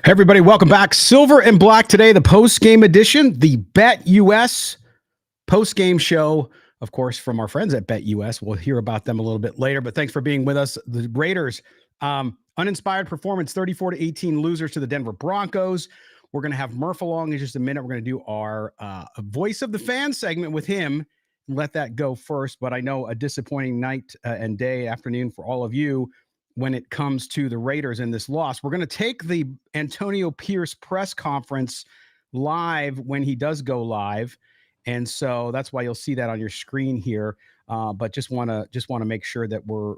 Hey everybody, welcome back. Silver and Black today, the post-game edition, the BetUS post-game show, of course, from our friends at BetUS. We'll hear about them a little bit later, but thanks for being with us. The Raiders, uninspired performance, 34-18 losers to the Denver Broncos. We're going to have Murph along in just a minute. We're going to do our Voice of the Fan segment with him and let that go first. But I know a disappointing night and day, afternoon for all of you when it comes to the Raiders and this loss. We're going to take the Antonio Pierce press conference live when he does go live. And so that's why you'll see that on your screen here. But just want to make sure that we're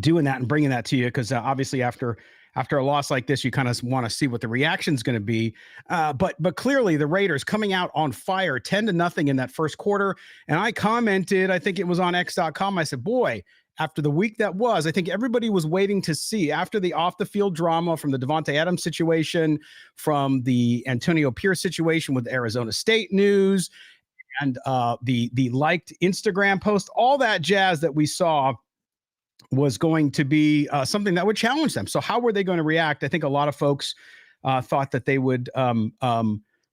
doing that and bringing that to you, because obviously after a loss like this, you kind of want to see what the reaction is going to be. But clearly the Raiders coming out on fire, 10-0 in that first quarter. And I commented, I think it was on X.com. I said, boy, after the week that was, I think everybody was waiting to see, after the off-the-field drama from the Davante Adams situation, from the Antonio Pierce situation with Arizona State news, and the liked Instagram post, all that jazz that we saw was going to be something that would challenge them. So how were they going to react? I think a lot of folks thought that they would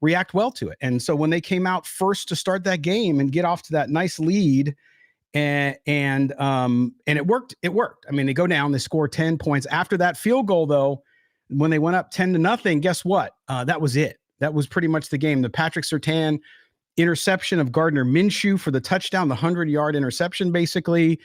react well to it. And so when they came out first to start that game and get off to that nice lead, and it worked. It worked. I mean, they go down, they score 10 points. After that field goal, though, when they went up 10-0, guess what? That was it. That was pretty much the game. The Patrick Surtain interception of Gardner Minshew for the touchdown, the 100-yard interception, basically,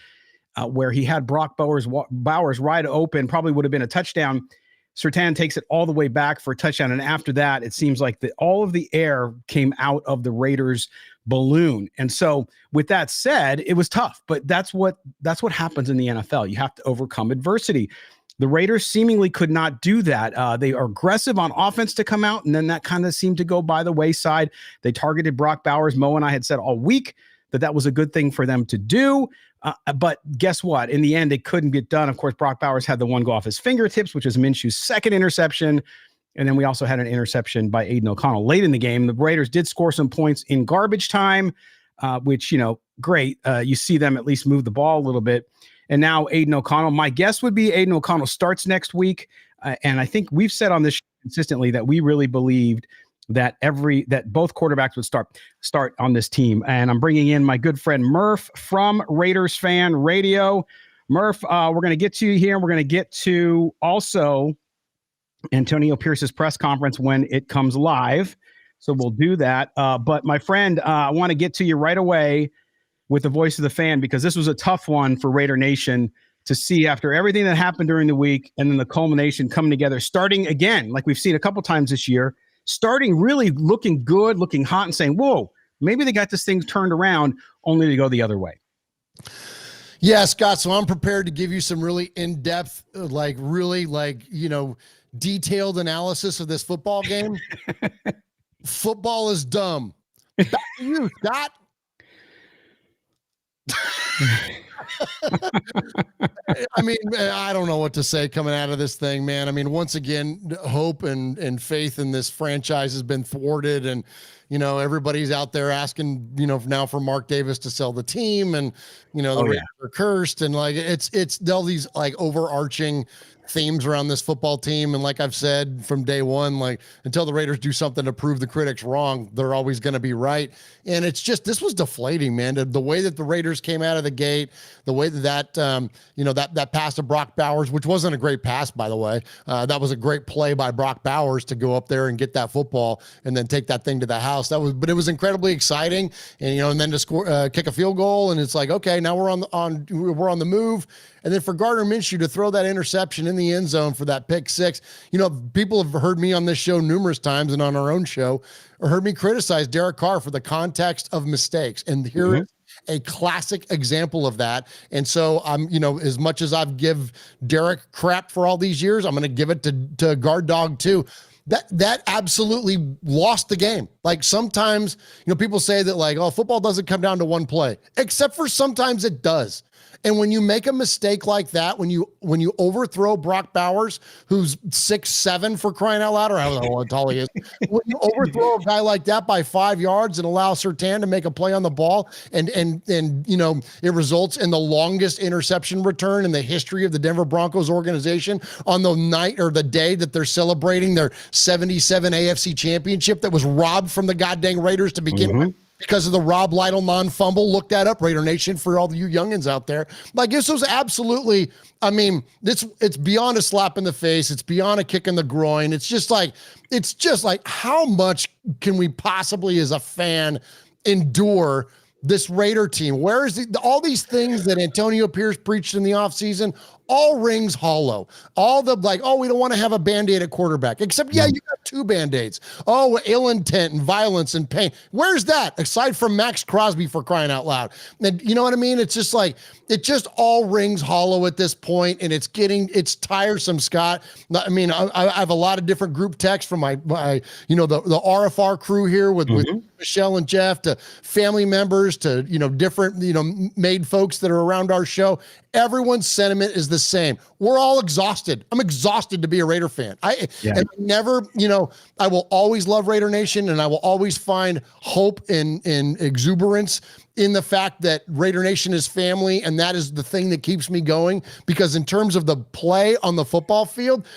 where he had Brock Bowers wide open, probably would have been a touchdown. Surtain takes it all the way back for a touchdown. And after that, it seems like all of the air came out of the Raiders' balloon. And so with that said, it was tough, but that's what happens in the NFL. You have to overcome adversity. The Raiders seemingly could not do that. They are aggressive on offense to come out, and then that kind of seemed to go by the wayside. They targeted Brock Bowers. Mo and I had said all week that was a good thing for them to do. But guess what? In the end, it couldn't get done. Of course, Brock Bowers had the one go off his fingertips, which is Minshew's second interception. And then we also had an interception by Aiden O'Connell late in the game. The Raiders did score some points in garbage time, which, great. You see them at least move the ball a little bit. And now Aiden O'Connell, my guess would be Aiden O'Connell starts next week. And I think we've said on this show consistently that we really believed that both quarterbacks would start on this team. And I'm bringing in my good friend Murph from Raiders Fan Radio. Murph, we're going to get to you here. We're going to get to also Antonio Pierce's press conference when it comes live. So we'll do that. But my friend, I want to get to you right away with the Voice of the Fan, because this was a tough one for Raider Nation to see after everything that happened during the week, and then the culmination coming together, starting again, like we've seen a couple times this year, starting really looking good, looking hot, and saying, whoa, maybe they got this thing turned around, only to go the other way. Yeah, Scott. So I'm prepared to give you some really in-depth, detailed analysis of this football game. Football is dumb. Back to you, Scott. I mean, I don't know what to say coming out of this thing, man. I mean, once again, hope and faith in this franchise has been thwarted, and everybody's out there asking, now for Mark Davis to sell the team, and the Raiders are cursed, and it's all these overarching themes around this football team. And like I've said from day one, until the Raiders do something to prove the critics wrong, they're always going to be right. And it's just, this was deflating, man. The way that the Raiders came out of the gate, the way that pass to Brock Bowers, which wasn't a great pass, by the way. That was a great play by Brock Bowers to go up there and get that football and then take that thing to the house. But it was incredibly exciting. And, and then to score, kick a field goal. And it's like, okay, now we're on the move. And then for Gardner Minshew to throw that interception in the end zone for that pick six, people have heard me on this show numerous times and on our own show, or heard me criticize Derek Carr for the context of mistakes. And here is a classic example of that. And so I'm, as much as I've give Derek crap for all these years, I'm going to give it to Guard Dog too. That absolutely lost the game. Sometimes, people say that football doesn't come down to one play, except for sometimes it does. And when you make a mistake like that, when you overthrow Brock Bowers, who's 6'7" for crying out loud, or how tall he is, when you overthrow a guy like that by 5 yards and allow Surtain to make a play on the ball, and it results in the longest interception return in the history of the Denver Broncos organization on the night or the day that they're celebrating their 77 AFC championship that was robbed from the goddamn Raiders to begin with. Because of the Rob Lytle non-fumble. Look that up, Raider Nation, for all you youngins out there. Like, this was absolutely, it's beyond a slap in the face. It's beyond a kick in the groin. It's just like how much can we possibly as a fan endure this Raider team? Where is all these things that Antonio Pierce preached in the offseason? All rings hollow. All the we don't want to have a Band-Aid at quarterback. Except, you got 2 Band-Aids. Oh, ill intent and violence and pain. Where's that? Aside from Max Crosby, for crying out loud. And you know what I mean? It's just like, it just all rings hollow at this point, and it's tiresome, Scott. I have a lot of different group texts from the RFR crew here with Michelle and Jeff, to family members, to different made folks that are around our show. Everyone's sentiment is the same. We're all exhausted. I'm exhausted to be a Raider fan. I will always love Raider Nation, and I will always find hope in exuberance in the fact that Raider Nation is family, and that is the thing that keeps me going. Because in terms of the play on the football field,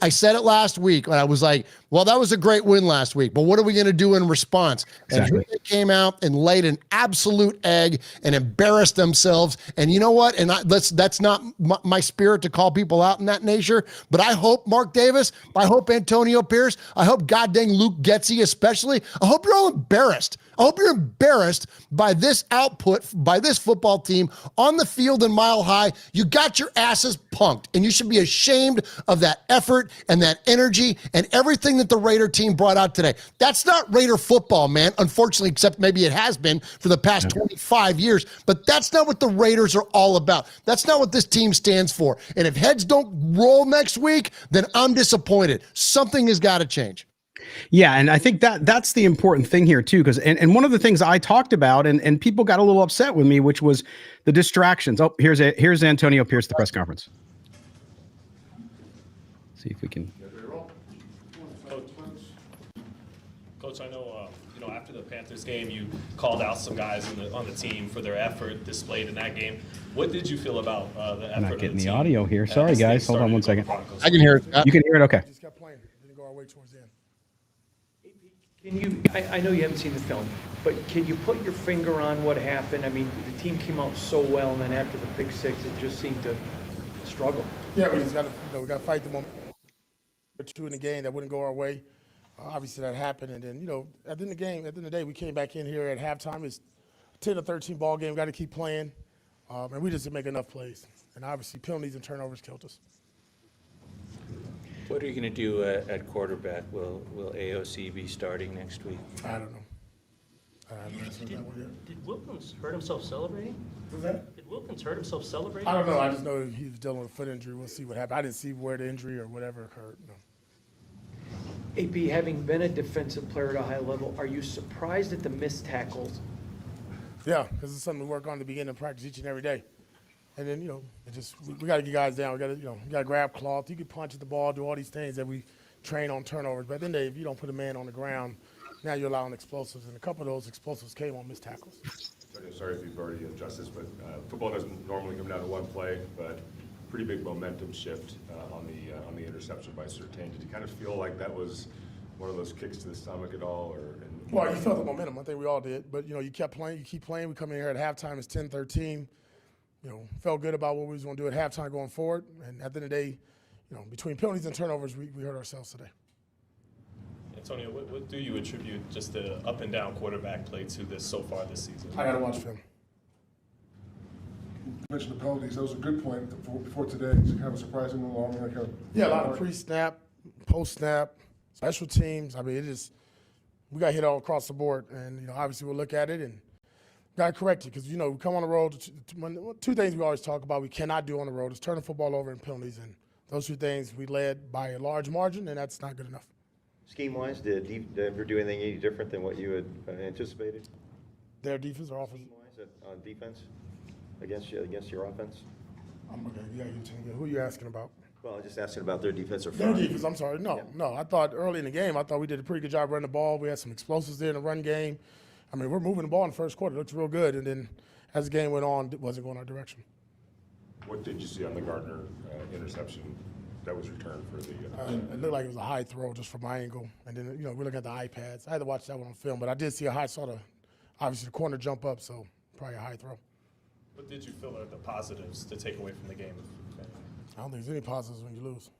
I said it last week, and I was like, well, that was a great win last week, but what are we going to do in response? Exactly. And they came out and laid an absolute egg and embarrassed themselves. And you know what? And that's not my spirit to call people out in that nature, but I hope Mark Davis, I hope Antonio Pierce, I hope goddamn Luke Getsy especially, I hope you're all embarrassed. I hope you're embarrassed by this output, by this football team on the field in Mile High. You got your asses punked, and you should be ashamed of that effort and that energy and everything that the Raider team brought out today. That's not Raider football, man, unfortunately, except maybe it has been for the past 25 years, but that's not what the Raiders are all about. That's not what this team stands for. And if heads don't roll next week, then I'm disappointed. Something has got to change. Yeah, and I think that's the important thing here too, because and one of the things I talked about, and people got a little upset with me, which was the distractions. Oh, here's Antonio Pierce at the press conference. See if we can. Coach, I know after the Panthers game, you called out some guys on the team for their effort displayed in that game. What did you feel about the effort? I'm not getting the audio here. Sorry, guys. Hold on one second. I can hear it. You can hear it. Okay. Just kept playing. Didn't go our way towards the end. Can you, I know you haven't seen the film, but can you put your finger on what happened? I mean, the team came out so well, and then after the pick six, it just seemed to struggle. Yeah, we just got to fight the moment. 2 in the game that wouldn't go our way. Obviously, that happened, and then at the end of the day, we came back in here at halftime. It's a 10-13 ball game. Got to keep playing, and we just didn't make enough plays. And obviously, penalties and turnovers killed us. What are you going to do at quarterback? Will AOC be starting next week? I don't know. I haven't answered that one yet. Did Wilkins hurt himself celebrating? What's that? Did Wilkins hurt himself celebrating? I don't know. I just know he was dealing with a foot injury. We'll see what happens. I didn't see where the injury or whatever occurred. No. AP, having been a defensive player at a high level, are you surprised at the missed tackles? Yeah, because it's something we work on to begin to practice each and every day. And then, we got to get guys down. We got to grab cloth. You can punch at the ball, do all these things that we train on turnovers. But at the end of the day, if you don't put a man on the ground, now you're allowing explosives. And a couple of those explosives came on missed tackles. Sorry if you've already addressed this, but football doesn't normally come down to one play, but pretty big momentum shift on the interception by Surtain. Did you kind of feel like that was one of those kicks to the stomach at all? Well, you felt the momentum. I think we all did. But, you kept playing. You keep playing. We come in here at halftime. It's 10-13. Felt good about what we was going to do at halftime going forward. And at the end of the day, between penalties and turnovers, we hurt ourselves today. Antonio, what do you attribute just the up and down quarterback play to this so far this season? I got to watch film. You mentioned the penalties. That was a good point before today. It's kind of surprising and long. Yeah, a lot of pre-snap, post-snap, special teams. I mean, we got hit all across the board. And, obviously we'll look at it and got to correct it because, we come on the road. 2 things we always talk about we cannot do on the road is turn the football over and penalties. And those 2 things we led by a large margin, and that's not good enough. Scheme-wise, did Denver do anything any different than what you had anticipated? Their defense or offense? Scheme-wise on defense? against your offense? Who are you asking about? Well, I'm just asking about their defensive Their front. defense, I'm sorry. No. I thought early in the game, I thought we did a pretty good job running the ball. We had some explosives there in the run game. I mean, we're moving the ball in the first quarter. It looked real good. And then as the game went on, it wasn't going our direction. What did you see on the Gardner interception that was returned for the? It looked like it was a high throw just from my angle. And then, we're looking at the iPads. I had to watch that one on film, but I did see obviously the corner jump up, so probably a high throw. What did you feel are the positives to take away from the game? I don't think there's any positives when you lose.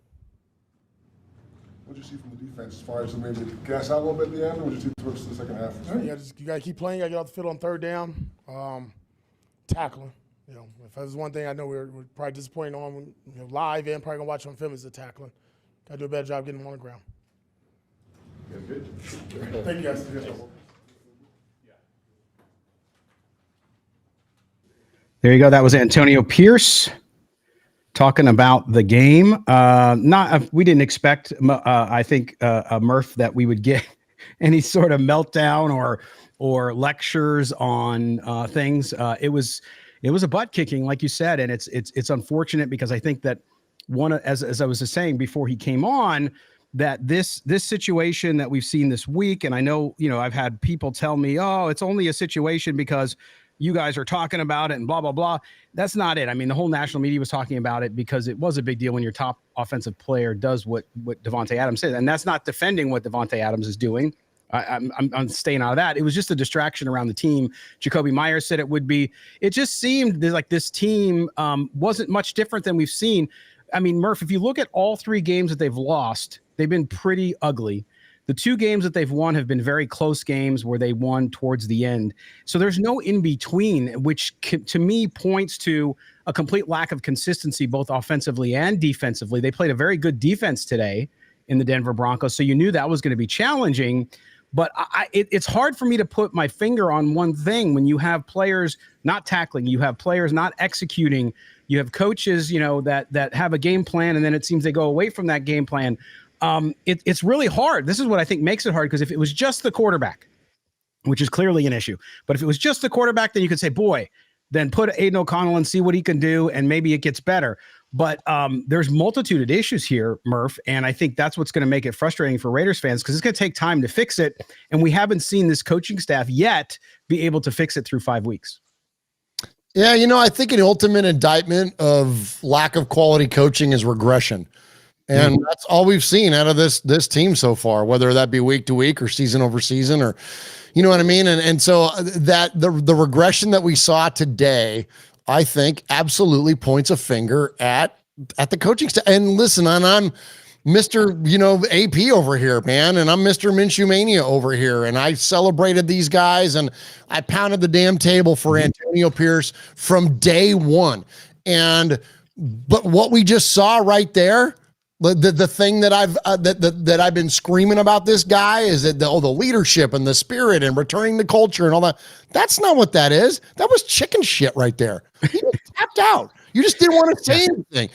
What did you see from the defense as far as maybe gas out a little bit at the end, or what did you see towards the second half? You got to keep playing. You got to get off the field on third down. Tackling. If there's one thing I know we're probably disappointed on live and probably going to watch on film is the tackling. Got to do a better job getting them on the ground. Good. Thank you, guys. There you go. That was Antonio Pierce talking about the game. We didn't expect, I think, Murph, that we would get any sort of meltdown or lectures on things. It was a butt kicking, like you said, and it's unfortunate because I think that as I was just saying before he came on, that this situation that we've seen this week, and I know I've had people tell me, oh, it's only a situation because you guys are talking about it and blah, blah, blah. That's not it. I mean, the whole national media was talking about it because it was a big deal when your top offensive player does what Davante Adams said. And that's not defending what Davante Adams is doing. I'm staying out of that. It was just a distraction around the team. Jacoby Myers said it would be. It just seemed like this team wasn't much different than we've seen. I mean, Murph, if you look at all 3 games that they've lost, they've been pretty ugly. The 2 games that they've won have been very close games where they won towards the end. So there's no in between, which to me points to a complete lack of consistency, both offensively and defensively. They played a very good defense today in the Denver Broncos, so you knew that was going to be challenging. But it's hard for me to put my finger on one thing when you have players not tackling, you have players not executing, you have coaches, that have a game plan, and then it seems they go away from that game plan. It's really hard. This is what I think makes it hard, because if it was just the quarterback, which is clearly an issue, but if it was just the quarterback, then you could say, boy, then put Aiden O'Connell and see what he can do, and maybe it gets better. But there's multitude of issues here, Murph, and I think that's what's going to make it frustrating for Raiders fans, because it's going to take time to fix it, and we haven't seen this coaching staff yet be able to fix it through 5 weeks. Yeah, I think an ultimate indictment of lack of quality coaching is regression. And that's all we've seen out of this team so far, whether that be week to week or season over season, or you know what I mean? And so that the regression that we saw today, I think absolutely points a finger at the coaching staff. And listen, I'm Mr. AP over here, man, and I'm Mr. Minshew Mania over here. And I celebrated these guys, and I pounded the damn table for Antonio Pierce from day one. But what we just saw right there, the thing that I've been screaming about this guy is that the leadership and the spirit and returning the culture and all that. That's not what that is. That was chicken shit right there. He just tapped out. You just didn't want to say anything.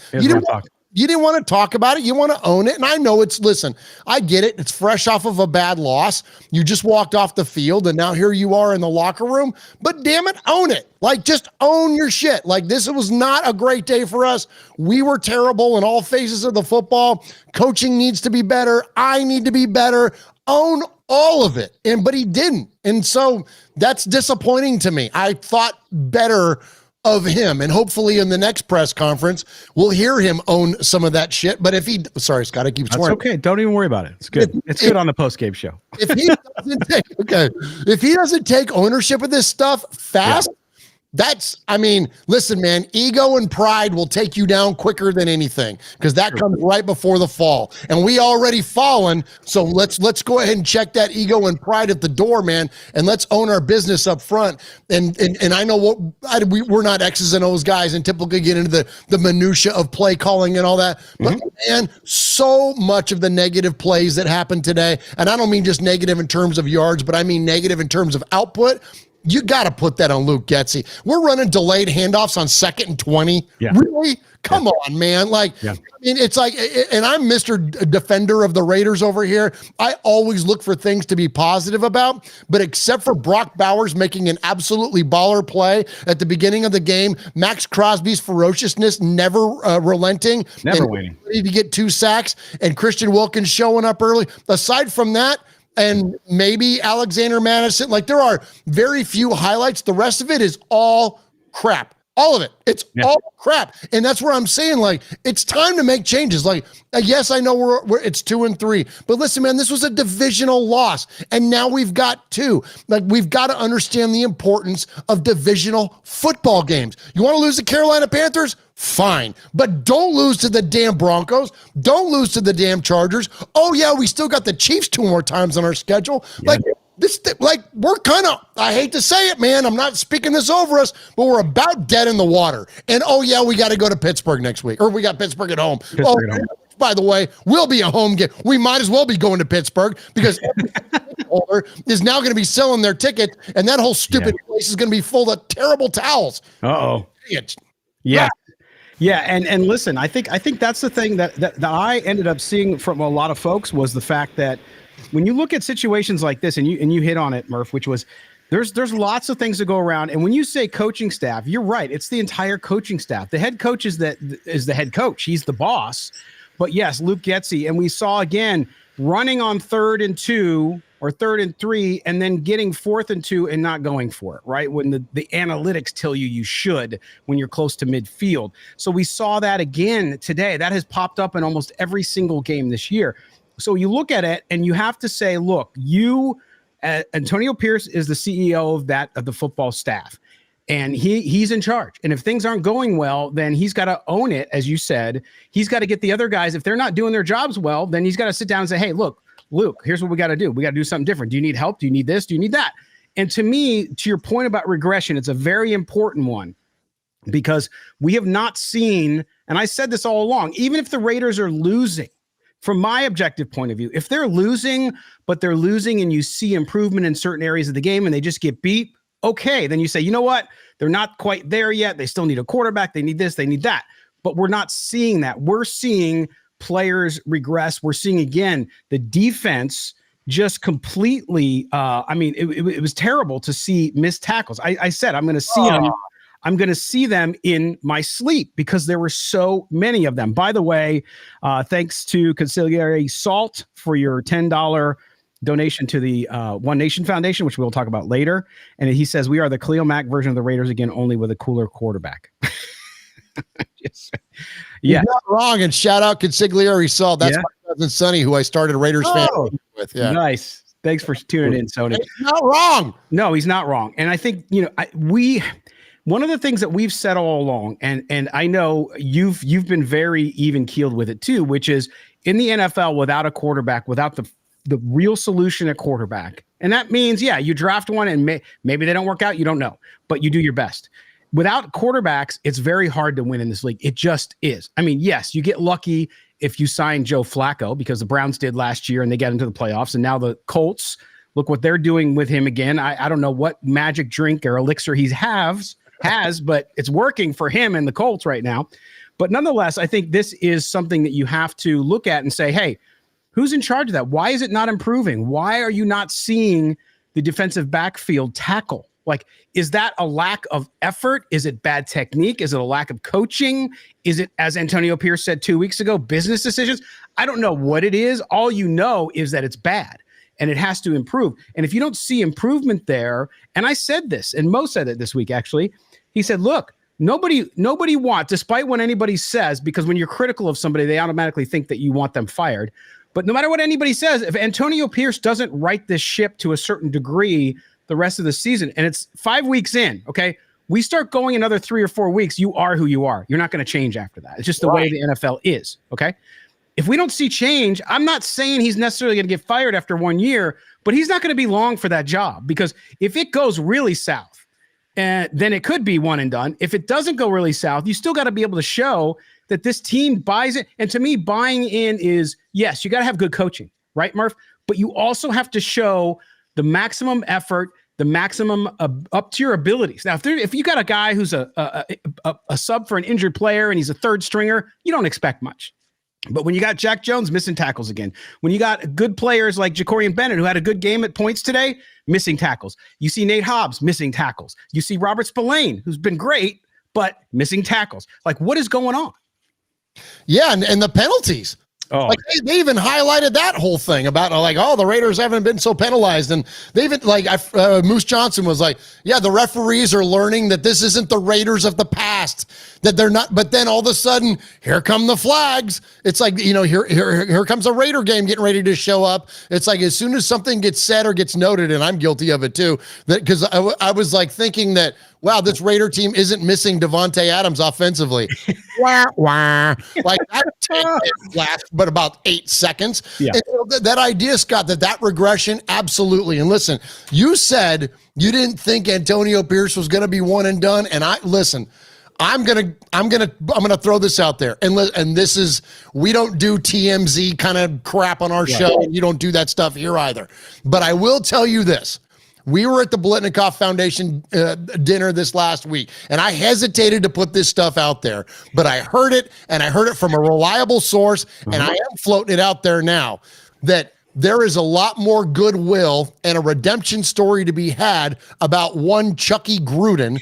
You didn't want to talk about it. You want to own it. And I know listen, I get it. It's fresh off of a bad loss. You just walked off the field and now here you are in the locker room, but damn it, own it. Like, just own your shit. Like, this was not a great day for us. We were terrible in all phases of the football. Coaching needs to be better. I need to be better. Own all of it. But he didn't. And so that's disappointing to me. I thought better of him, and hopefully in the next press conference we'll hear him own some of that shit. But if he, sorry, Scott, I keep swearing. That's okay. Don't even worry about it. It's good. It's good on the post-game show. If he doesn't take ownership of this stuff fast, listen, man, ego and pride will take you down quicker than anything, because that comes right before the fall. And we already fallen. So let's go ahead and check that ego and pride at the door, man. And let's own our business up front. And I know we're not X's and O's guys and typically get into the minutia of play calling and all that. But man, so much of the negative plays that happened today, and I don't mean just negative in terms of yards, but I mean negative in terms of output. You got to put that on Luke Getsy. We're running delayed handoffs on 2nd and 20. Yeah. Really? Come on, man. Like, Yeah. I mean, it's like, and I'm Mr. Defender of the Raiders over here. I always look for things to be positive about, but except for Brock Bowers making an absolutely baller play at the beginning of the game, Max Crosby's ferociousness never relenting. Never and waning. To get 2 sacks, and Christian Wilkins showing up early. Aside from that, and maybe Alexander Madison, like there are very few highlights. The rest of it is all crap. All of it. It's all crap. And that's where I'm saying, like, it's time to make changes. Like, yes, I know we're it's 2-3, but listen, man, this was a divisional loss. And now we've got 2. Like, we've got to understand the importance of divisional football games. You want to lose the Carolina Panthers? Fine. But don't lose to the damn Broncos. Don't lose to the damn Chargers. Oh, yeah, we still got the Chiefs 2 more times on our schedule. Yeah. Like, we're kind of, I hate to say it, man, I'm not speaking this over us, but we're about dead in the water. And, oh, yeah, we got to go to Pittsburgh next week. Or we got Pittsburgh at home. Pittsburgh at home. By the way, will be a home game. We might as well be going to Pittsburgh because every holder is now going to be selling their tickets, and that whole stupid place is going to be full of terrible towels. Uh-oh. Yeah. Yeah, and listen, I think that's the thing that I ended up seeing from a lot of folks was the fact that when you look at situations like this, and you hit on it, Murph, which was there's lots of things to go around, and when you say coaching staff, you're right, it's the entire coaching staff. The head coach is the head coach, he's the boss. But yes, Luke Getsy, and we saw again running on 3rd and 2 or 3rd and 3, and then getting 4th and 2 and not going for it, right? When the analytics tell you should when you're close to midfield. So we saw that again today. That has popped up in almost every single game this year. So you look at it and you have to say, look, Antonio Pierce is the CEO of the football staff, and he's in charge. And if things aren't going well, then he's got to own it, as you said. He's got to get the other guys. If they're not doing their jobs well, then he's got to sit down and say, hey, look, Luke, here's what we got to do. We got to do something different. Do you need help? Do you need this? Do you need that? And to me, to your point about regression, it's a very important one because we have not seen, and I said this all along, even if the Raiders are losing, from my objective point of view, if they're losing, but they're losing and you see improvement in certain areas of the game and they just get beat, okay, then you say, you know what? They're not quite there yet. They still need a quarterback. They need this, they need that. But we're not seeing that. We're seeing players regress. We're seeing, again, the defense just completely, it was terrible to see missed tackles. I said, I'm going to see them. I'm going to see them in my sleep because there were so many of them. By the way, thanks to Consigliere Salt for your $10 donation to the One Nation Foundation, which we'll talk about later. And he says, we are the Khalil Mack version of the Raiders again, only with a cooler quarterback. Yes. Yeah. You're not wrong. And shout out Consigliere Salt. That's my cousin Sonny, who I started Raiders fan with. Yeah. Nice. Thanks for tuning in, Sonny. He's not wrong. No, he's not wrong. And I think, one of the things that we've said all along, and I know you've been very even keeled with it too, which is in the NFL without a quarterback, without the real solution at quarterback. And that means, you draft one and maybe they don't work out. You don't know, but you do your best. Without quarterbacks, it's very hard to win in this league. It just is. I mean, yes, you get lucky if you sign Joe Flacco because the Browns did last year and they got into the playoffs. And now the Colts, look what they're doing with him again. I don't know what magic drink or elixir he has, but it's working for him and the Colts right now. But nonetheless, I think this is something that you have to look at and say, hey, who's in charge of that? Why is it not improving? Why are you not seeing the defensive backfield tackle? Like, is that a lack of effort? Is it bad technique? Is it a lack of coaching? Is it, as Antonio Pierce said 2 weeks ago, business decisions? I don't know what it is. All you know is that it's bad and it has to improve. And if you don't see improvement there, and I said this, and Mo said it this week, actually, he said, look, nobody wants, despite what anybody says, because when you're critical of somebody, they automatically think that you want them fired. But no matter what anybody says, if Antonio Pierce doesn't right this ship to a certain degree the rest of the season, and it's 5 weeks in, okay, we start going another 3 or 4 weeks, you are who you are. You're not going to change after that. It's just the way the NFL is, okay? If we don't see change, I'm not saying he's necessarily going to get fired after 1 year, but he's not going to be long for that job, because if it goes really south, then it could be one and done. If it doesn't go really south, you still got to be able to show that this team buys it. And to me, buying in is, yes, you got to have good coaching, right, Murph? But you also have to show the maximum effort, the maximum up to your abilities. Now, if you got a guy who's a sub for an injured player and he's a third stringer, you don't expect much. But when you got Jack Jones missing tackles again, when you got good players like Jacorian Bennett, who had a good game at points today, missing tackles. You see Nate Hobbs missing tackles. You see Robert Spillane, who's been great, but missing tackles. Like, what is going on? Yeah, and the penalties. Oh, like they even highlighted that whole thing about the Raiders haven't been so penalized, and they even Moose Johnson was like, yeah, the referees are learning that this isn't the Raiders of the past, that they're not. But then all of a sudden, here come the flags. It's like here comes a Raider game getting ready to show up. It's like as soon as something gets said or gets noted, and I'm guilty of it too, that because I was like thinking that, wow, this Raider team isn't missing Davante Adams offensively. Wah, wah. Like that take lasts but about 8 seconds. Yeah. And so that idea, Scott, that regression, absolutely. And listen, you said you didn't think Antonio Pierce was going to be one and done. And I'm gonna throw this out there. And this is, we don't do TMZ kind of crap on our show. And you don't do that stuff here either. But I will tell you this. We were at the Blitnikoff Foundation dinner this last week, and I hesitated to put this stuff out there, but I heard it, and I heard it from a reliable source, and I am floating it out there now, that there is a lot more goodwill and a redemption story to be had about one Chucky Gruden.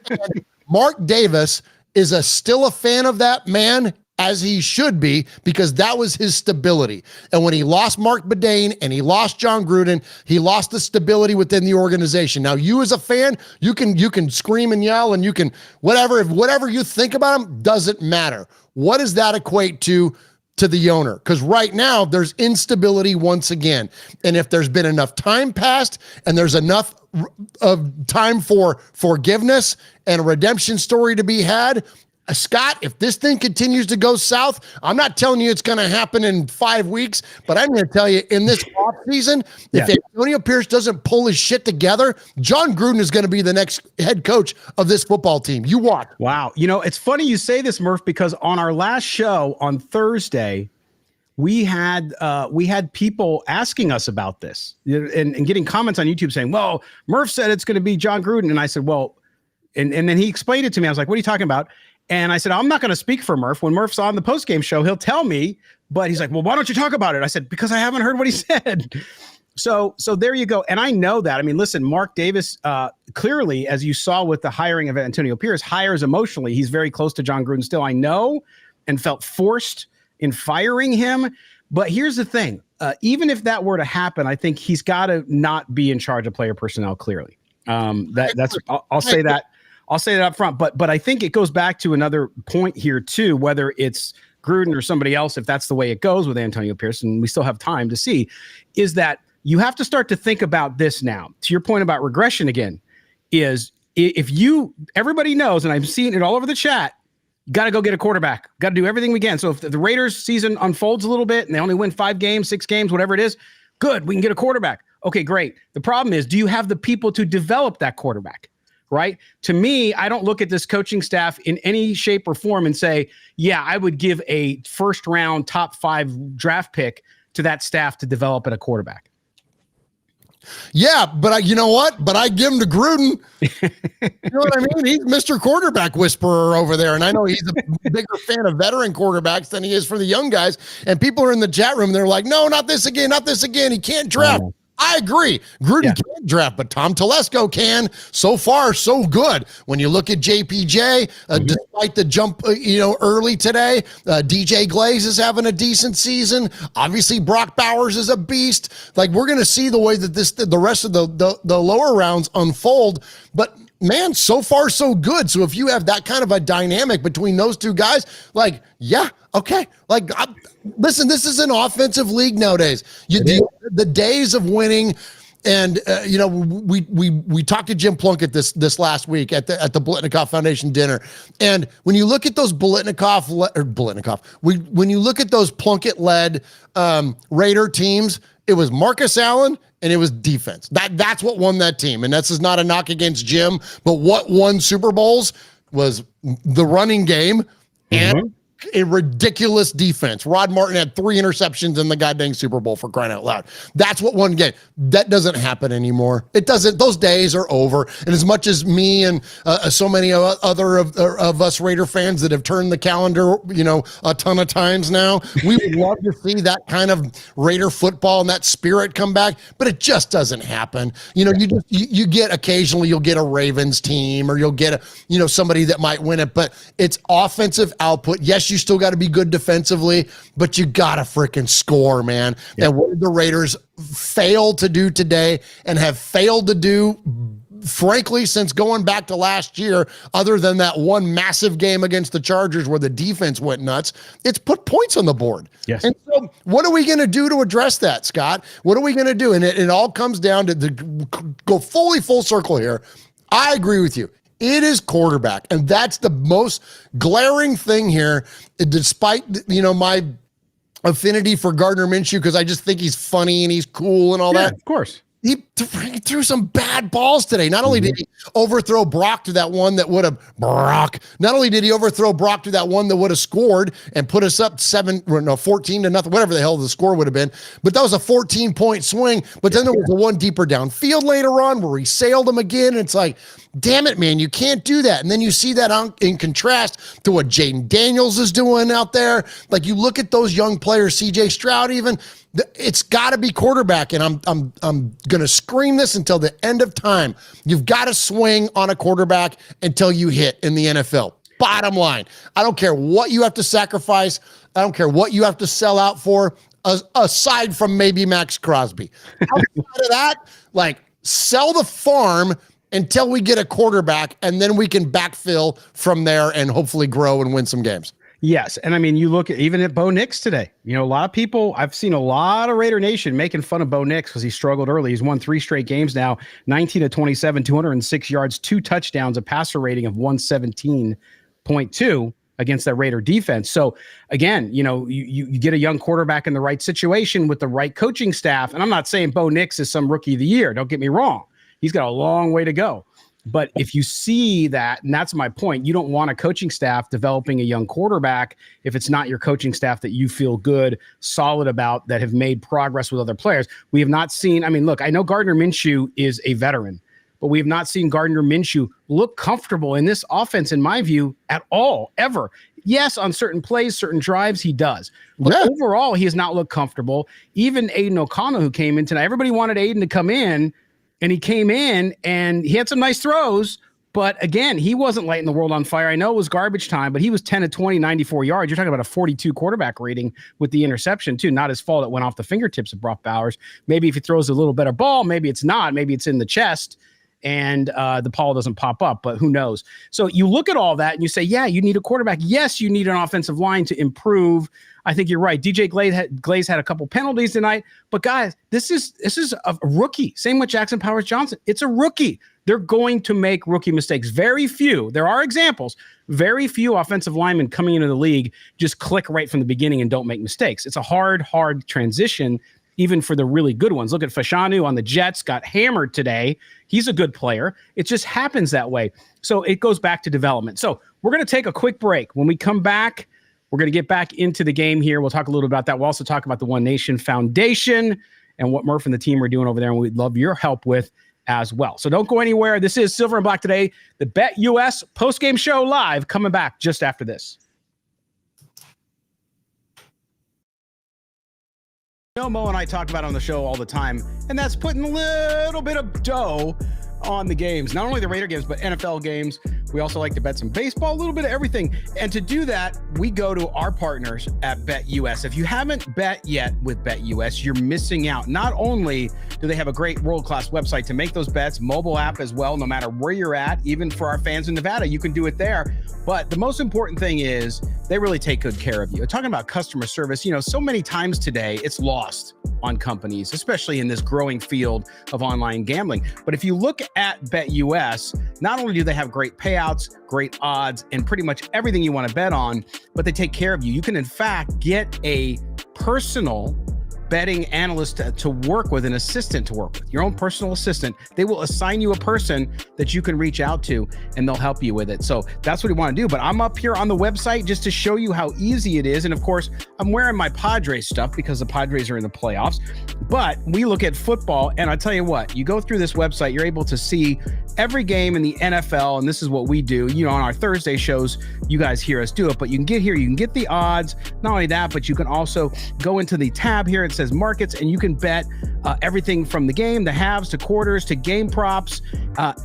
And Mark Davis is still a fan of that man, as he should be, because that was his stability. And when he lost Mark Bedane and he lost John Gruden, he lost the stability within the organization. Now, you as a fan, you can scream and yell and you can whatever you think about him doesn't matter. What does that equate to the owner? Because right now there's instability once again. And if there's been enough time passed and there's enough of time for forgiveness and a redemption story to be had, Scott, if this thing continues to go south, I'm not telling you it's going to happen in 5 weeks, but I'm going to tell you in this offseason, if Antonio Pierce doesn't pull his shit together, John Gruden is going to be the next head coach of this football team. You watch. Wow. It's funny you say this, Murph, because on our last show on Thursday, we had people asking us about this and getting comments on YouTube saying, well, Murph said it's going to be John Gruden. And I said, well, and then he explained it to me. I was like, what are you talking about? And I said, I'm not going to speak for Murph. When Murph's on the postgame show, he'll tell me, but he's like, well, why don't you talk about it? I said, because I haven't heard what he said. So there you go. And I know that. I mean, listen, Mark Davis, clearly, as you saw with the hiring of Antonio Pierce, hires emotionally. He's very close to John Gruden still, I know, and felt forced in firing him. But here's the thing. Even if that were to happen, I think he's got to not be in charge of player personnel, clearly. I'll say that. I'll say that up front, but I think it goes back to another point here too, whether it's Gruden or somebody else, if that's the way it goes with Antonio Pierce, and we still have time to see, is that you have to start to think about this now. To your point about regression again, is everybody knows, and I'm seeing it all over the chat, got to go get a quarterback, got to do everything we can. So if the Raiders season unfolds a little bit and they only win 5 games, 6 games, whatever it is, good, we can get a quarterback. Okay, great. The problem is, do you have the people to develop that quarterback? Right? To me, I don't look at this coaching staff in any shape or form and say, yeah, I would give a first round top 5 draft pick to that staff to develop at a quarterback. Yeah, but you know what? But I give him to Gruden. You know what I mean? He's Mr. Quarterback Whisperer over there. And I know he's a bigger fan of veteran quarterbacks than he is for the young guys. And people are in the chat room. They're like, no, not this again, not this again. He can't draft. I agree. Gruden can't draft, but Tom Telesco can. So far, so good. When you look at JPJ, despite the jump, early today, DJ Glaze is having a decent season. Obviously, Brock Bowers is a beast. Like, we're going to see the way that the rest of the lower rounds unfold. But man, so far so good. So if you have that kind of a dynamic between those two guys, like, yeah, okay. Like, listen, this is an offensive league nowadays. The days of winning, and we talked to Jim Plunkett this last week at the Blitnikoff Foundation dinner, and when you look at those when you look at those Plunkett-led Raider teams, it was Marcus Allen and it was defense. That's what won that team, and this is not a knock against Jim, but what won Super Bowls was the running game and a ridiculous defense. Rod Martin had 3 interceptions in the goddamn Super Bowl, for crying out loud. That's what one game. That doesn't happen anymore. It doesn't. Those days are over. And as much as me and so many other of us Raider fans that have turned the calendar, a ton of times now, we would love to see that kind of Raider football and that spirit come back, but it just doesn't happen. You get occasionally, you'll get a Ravens team, or you'll get somebody that might win it, but it's offensive output. Yes, you still got to be good defensively, but you got to freaking score, man. Yeah. And what did the Raiders fail to do today, and have failed to do, frankly, since going back to last year, other than that one massive game against the Chargers where the defense went nuts? It's put points on the board. Yes. And so what are we going to do to address that, Scott? What are we going to do? And it all comes down to go full circle here. I agree with you. It is quarterback, and that's the most glaring thing here, despite, my affinity for Gardner Minshew, because I just think he's funny and he's cool and all that. Of course. He threw some bad balls today. Not only did he overthrow Brock to that one that would have not only did he overthrow Brock to that one that would have scored and put us up 14-0, whatever the hell the score would have been. But that was a 14-point swing. But then there was the one deeper downfield later on where he sailed him again. And it's like, damn it, man, you can't do that. And then you see that in contrast to what Jaden Daniels is doing out there. Like, you look at those young players, CJ Stroud even. It's got to be quarterback, and I'm going to scream this until the end of time. You've got to swing on a quarterback until you hit in the NFL. Bottom line. I don't care what you have to sacrifice. I don't care what you have to sell out for, aside from maybe Max Crosby. Outside of that, sell the farm until we get a quarterback, and then we can backfill from there and hopefully grow and win some games. Yes. And I mean, you look even at Bo Nix today, a lot of people, I've seen a lot of Raider Nation making fun of Bo Nix because he struggled early. He's won 3 straight games now, 19-27, 206 yards, 2 touchdowns, a passer rating of 117.2 against that Raider defense. So again, you get a young quarterback in the right situation with the right coaching staff. And I'm not saying Bo Nix is some rookie of the year. Don't get me wrong. He's got a long way to go. But if you see that, and that's my point, you don't want a coaching staff developing a young quarterback if it's not your coaching staff that you feel good, solid about, that have made progress with other players. We have not seen, look, I know Gardner Minshew is a veteran, but we have not seen Gardner Minshew look comfortable in this offense, in my view, at all, ever. Yes, on certain plays, certain drives, he does. But overall, he has not looked comfortable. Even Aiden O'Connell, who came in tonight, everybody wanted Aiden to come in, and he came in and he had some nice throws, but again, he wasn't lighting the world on fire. I know it was garbage time, but he was 10-20, 94 yards. You're talking about a 42 quarterback rating with the interception too. Not his fault. It went off the fingertips of Brock Bowers. Maybe if he throws a little better ball, maybe it's not. Maybe it's in the chest and the ball doesn't pop up, but who knows? So you look at all that and you say, yeah, you need a quarterback. Yes, you need an offensive line to improve. I think you're right. DJ Glaze had a couple penalties tonight, but guys, this is a rookie. Same with Jackson Powers Johnson. It's a rookie. They're going to make rookie mistakes. Very few. There are examples. Very few offensive linemen coming into the league just click right from the beginning and don't make mistakes. It's a hard transition, even for the really good ones. Look at Fashanu on the Jets, got hammered today. He's a good player. It just happens that way. So it goes back to development. So we're going to take a quick break. When we come back, we're going to get back into the game here. We'll talk a little about that. We'll also talk about the One Nation Foundation and what Murph and the team are doing over there, and we'd love your help with as well. So don't go anywhere. This is Silver and Black Today, the BetUS postgame show live, coming back just after this. Mo and I talk about on the show all the time, and that's putting a little bit of dough on the games, not only the Raider games, but NFL games. We also like to bet some baseball, a little bit of everything. And to do that, we go to our partners at BetUS. If you haven't bet yet with BetUS, you're missing out. Not only do they have a great world-class website to make those bets, mobile app as well, no matter where you're at, even for our fans in Nevada, you can do it there. But the most important thing is they really take good care of you. Talking about customer service, so many times today it's lost on companies, especially in this growing field of online gambling. But if you look at BetUS, not only do they have great payouts, great odds, and pretty much everything you want to bet on, but they take care of you. You can, in fact, get a personal betting analyst to work with, an assistant to work with, your own personal assistant. They will assign you a person that you can reach out to, and they'll help you with it. So that's what we want to do. But I'm up here on the website just to show you how easy it is. And of course, I'm wearing my Padres stuff because the Padres are in the playoffs. But we look at football, and I tell you what, you go through this website, you're able to see every game in the NFL, and this is what we do. You know, on our Thursday shows, you guys hear us do it, but you can get here, you can get the odds. Not only that, but you can also go into the tab here. It says markets, and you can bet everything from the game, the halves to quarters to game props,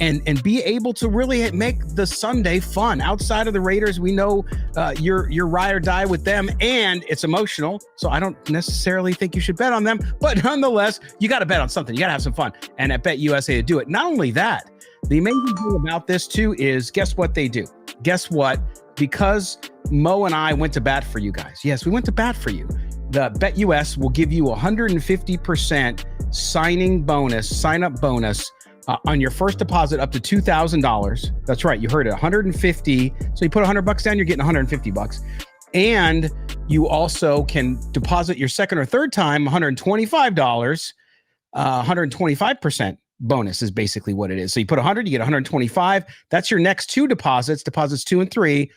and be able to really make the Sunday fun. Outside of the Raiders, we know you're ride or die with them, and it's emotional. So I don't necessarily think you should bet on them, but nonetheless, you got to bet on something. You got to have some fun. And at BetUS, they do it. Not only that, the amazing thing about this too is, guess what they do? Guess what? Because Mo and I went to bat for you guys. Yes, we went to bat for you. The BetUS will give you 150% sign-up bonus on your first deposit up to $2,000. That's right, you heard it, 150. So you put $100 down, you're getting $150. And you also can deposit your second or third time $125. 125% bonus is basically what it is. So you put 100, you get 125. That's your next two deposits 2 and 3,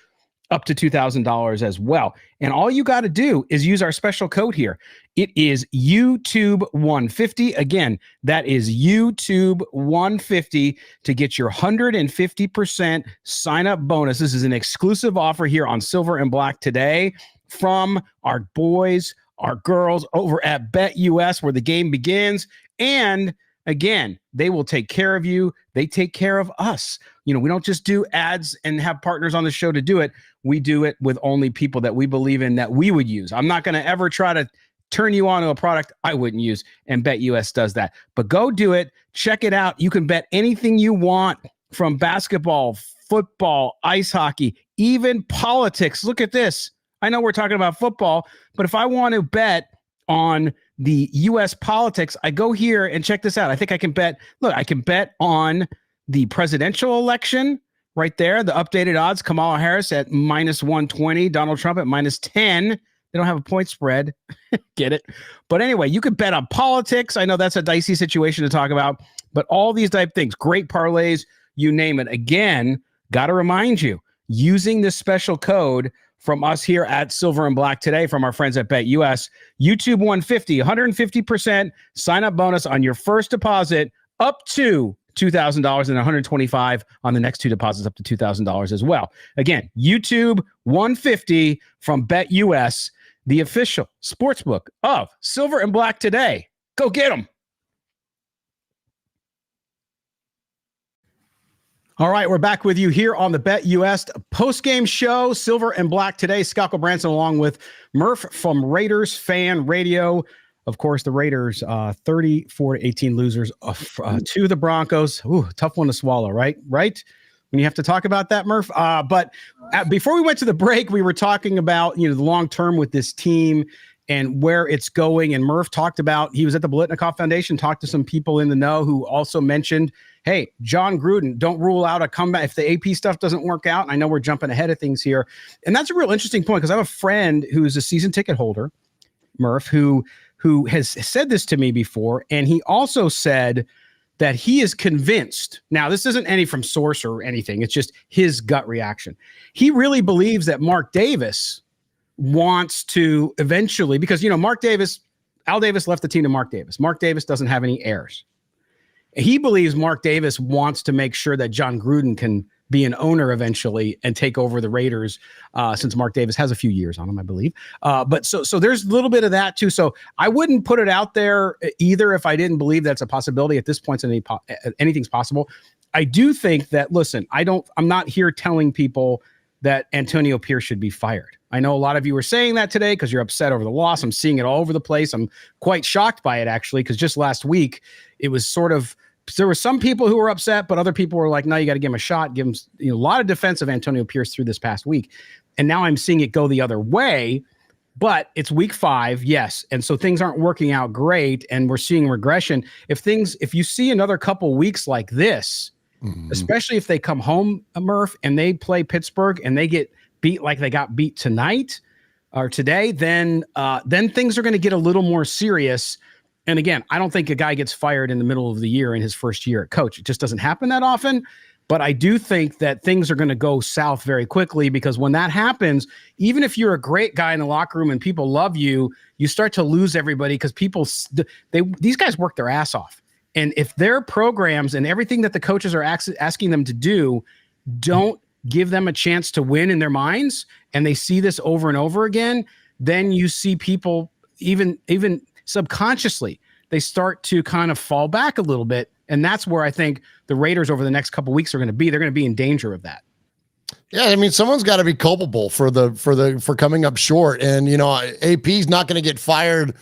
up to $2,000 as well. And all you got to do is use our special code here. It is YouTube150. Again, that is YouTube150 to get your 150% sign up bonus. This is an exclusive offer here on Silver and Black today from our boys, our girls over at BetUS, where the game begins. And again, they will take care of you. They take care of us. You know, we don't just do ads and have partners on the show to do it. We do it with only people that we believe in, that we would use. I'm not going to ever try to turn you on to a product I wouldn't use, and BetUS does that. But go do it. Check it out. You can bet anything you want, from basketball, football, ice hockey, even politics. Look at this. I know we're talking about football, but if I want to bet on the U.S. politics, I go here and check this out. I think I can bet. Look, I can bet on the presidential election right there. The updated odds: Kamala Harris at -120, Donald Trump at -10. They don't have a point spread. Get it? But anyway, you could bet on politics. I know that's a dicey situation to talk about, but all these type things, great parlays, you name it. Again, got to remind you, using this special code from us here at Silver and Black today, from our friends at BetUS, YouTube 150, 150% sign-up bonus on your first deposit up to $2,000, and $125 on the next two deposits up to $2,000 as well. Again, YouTube 150 from BetUS, the official sportsbook of Silver and Black today. Go get them. All right, we're back with you here on the BetUS postgame show, Silver and Black today. Scalco Branson along with Murph from Raiders Fan Radio. Of course, the Raiders, 34-18 losers to the Broncos. Ooh, tough one to swallow, right? Right? When you have to talk about that, Murph. But before we went to the break, we were talking about, the long term with this team and where it's going. And Murph talked about, he was at the Biletnikoff Foundation, talked to some people in the know who also mentioned, hey, John Gruden, don't rule out a comeback if the AP stuff doesn't work out. And I know we're jumping ahead of things here. And that's a real interesting point, because I have a friend who's a season ticket holder, Murph, who has said this to me before. And he also said that he is convinced. Now, this isn't any from source or anything. It's just his gut reaction. He really believes that Mark Davis wants to eventually, because, Al Davis left the team to Mark Davis. Mark Davis doesn't have any heirs. He believes Mark Davis wants to make sure that John Gruden can be an owner eventually and take over the Raiders, since Mark Davis has a few years on him, I believe. But so there's a little bit of that too. So I wouldn't put it out there either if I didn't believe that's a possibility. At this point, anything's possible. I do think that, listen, I'm not here telling people that Antonio Pierce should be fired. I know a lot of you were saying that today because you're upset over the loss. I'm seeing it all over the place. I'm quite shocked by it, actually, because just last week it was sort of, there were some people who were upset, but other people were like, no, you got to give him a shot. Give him a lot of defense of Antonio Pierce through this past week. And now I'm seeing it go the other way, but it's week 5. Yes. And so things aren't working out great. And we're seeing regression. If you see another couple weeks like this, especially if they come home, Murph, and they play Pittsburgh and they get beat like they got beat tonight, or today, then things are going to get a little more serious. And again, I don't think a guy gets fired in the middle of the year in his first year at coach. It just doesn't happen that often. But I do think that things are going to go south very quickly, because when that happens, even if you're a great guy in the locker room and people love you, you start to lose everybody, because these guys work their ass off. And if their programs and everything that the coaches are asking them to do don't give them a chance to win in their minds, and they see this over and over again, then you see people even subconsciously, they start to kind of fall back a little bit. And that's where I think the Raiders over the next couple of weeks are going to be. They're going to be in danger of that. Yeah, I mean, someone's got to be culpable for coming up short. And, AP's not going to get fired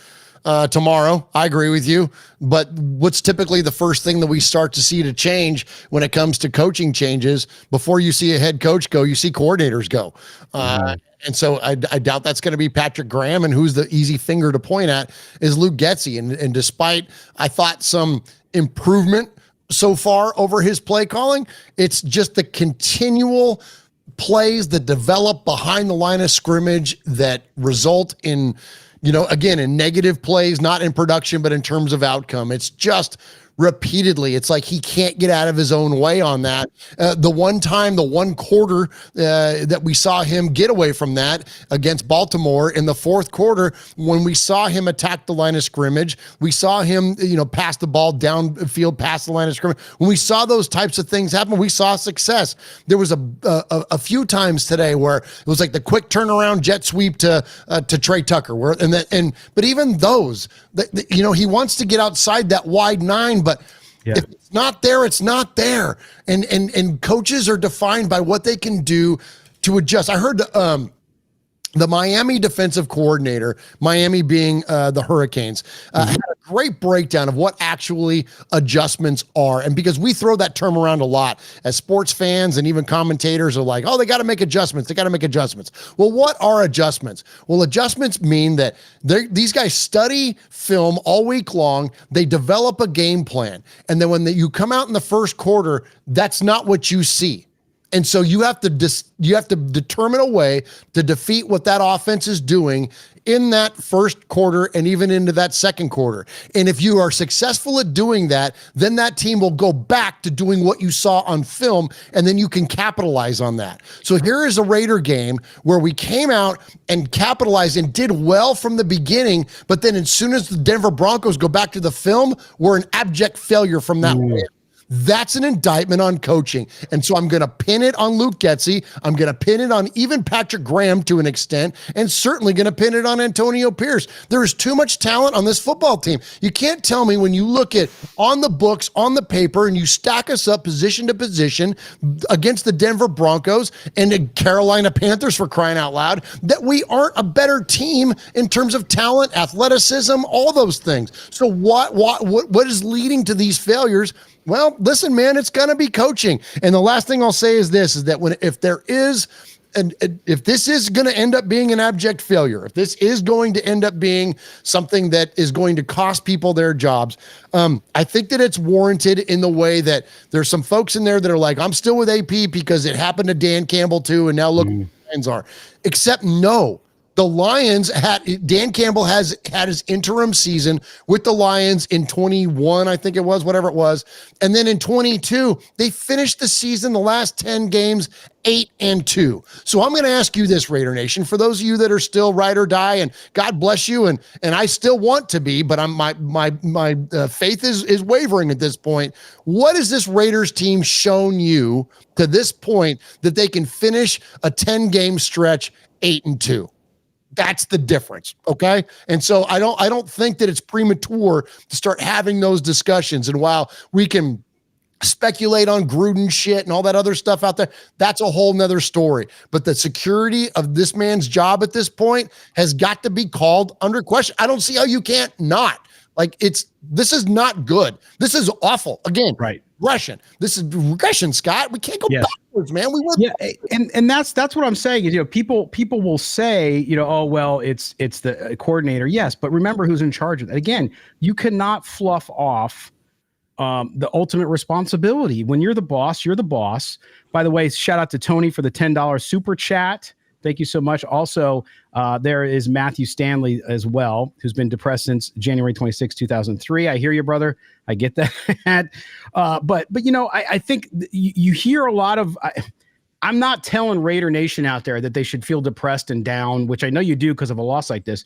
tomorrow. I agree with you. But what's typically the first thing that we start to see to change when it comes to coaching changes? Before you see a head coach go, you see coordinators go. And so I doubt that's going to be Patrick Graham. And who's the easy finger to point at is Luke Getsy. And despite, I thought, some improvement so far over his play calling, it's just the continual plays that develop behind the line of scrimmage that result in, again, in negative plays, not in production, but in terms of outcome. It's just repeatedly, it's like he can't get out of his own way on that. The one quarter that we saw him get away from that against Baltimore in the fourth quarter, when we saw him attack the line of scrimmage, we saw him, pass the ball downfield past the line of scrimmage. When we saw those types of things happen, we saw success. There was a few times today where it was like the quick turnaround jet sweep to Trey Tucker, but even those, he wants to get outside that wide nine. But if it's not there, it's not there. And coaches are defined by what they can do to adjust. I heard the Miami defensive coordinator, Miami being the Hurricanes, had a great breakdown of what actually adjustments are. And because we throw that term around a lot as sports fans, and even commentators are like, oh, they got to make adjustments. They got to make adjustments. Well, what are adjustments? Well, adjustments mean that these guys study film all week long. They develop a game plan. And then when you come out in the first quarter, that's not what you see. And so you have to determine a way to defeat what that offense is doing in that first quarter and even into that second quarter. And if you are successful at doing that, then that team will go back to doing what you saw on film, and then you can capitalize on that. So here is a Raider game where we came out and capitalized and did well from the beginning, but then as soon as the Denver Broncos go back to the film, we're an abject failure from that win. That's an indictment on coaching. And so I'm going to pin it on Luke Getsy. I'm going to pin it on even Patrick Graham to an extent, and certainly going to pin it on Antonio Pierce. There is too much talent on this football team. You can't tell me when you look at on the books, on the paper, and you stack us up position to position against the Denver Broncos and the Carolina Panthers, for crying out loud, that we aren't a better team in terms of talent, athleticism, all those things. So what is leading to these failures? Well, listen, man, it's going to be coaching. And the last thing I'll say is this, is that if this is going to end up being an abject failure, if this is going to end up being something that is going to cost people their jobs, I think that it's warranted in the way that there's some folks in there that are like, I'm still with AP because it happened to Dan Campbell too, and now look what the Lions are. Except no. The Lions Dan Campbell has had his interim season with the Lions in 21, I think it was, whatever it was. And then in 22, they finished the season, the last 10 games, 8-2. So I'm going to ask you this, Raider Nation, for those of you that are still ride or die, and God bless you, and I still want to be, but my faith is wavering at this point. What has this Raiders team shown you to this point that they can finish a 10-game stretch 8-2? That's the difference, okay? And so I don't think that it's premature to start having those discussions. And while we can speculate on Gruden shit and all that other stuff out there, that's a whole nother story. But the security of this man's job at this point has got to be called under question. I don't see how you can't not. Like, this is not good. This is awful. Again, right. Regression. This is regression, Scott. We can't go backwards, man. We went. Yeah, and that's what I'm saying is, people will say, oh well, it's the coordinator. Yes, but remember who's in charge of that. Again, you cannot fluff off the ultimate responsibility. When you're the boss, you're the boss. By the way, shout out to Tony for the $10 super chat. Thank you so much. Also, there is Matthew Stanley as well, who's been depressed since January 26, 2003. I hear you, brother. I get that. But you know, I think you hear a lot of. I'm not telling Raider Nation out there that they should feel depressed and down, which I know you do because of a loss like this,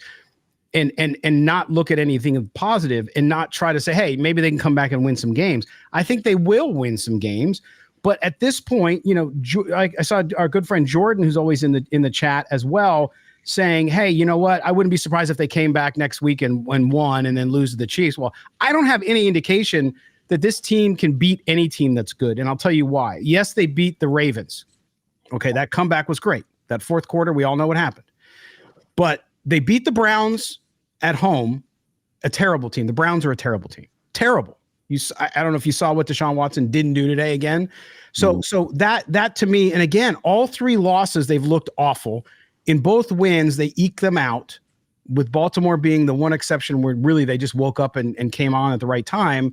and not look at anything positive and not try to say, hey, maybe they can come back and win some games. I think they will win some games. But at this point, you know, I saw our good friend Jordan, who's always in the chat as well, saying, hey, you know what? I wouldn't be surprised if they came back next week and won and then lose to the Chiefs. Well, I don't have any indication that this team can beat any team that's good. And I'll tell you why. Yes, they beat the Ravens. Okay, that comeback was great. That fourth quarter, we all know what happened. But they beat the Browns at home, a terrible team. The Browns are a terrible team. Terrible. I don't know if you saw what Deshaun Watson didn't do today again. So that to me, and again, all three losses, they've looked awful. In both wins, they eke them out, with Baltimore being the one exception where really they just woke up and came on at the right time.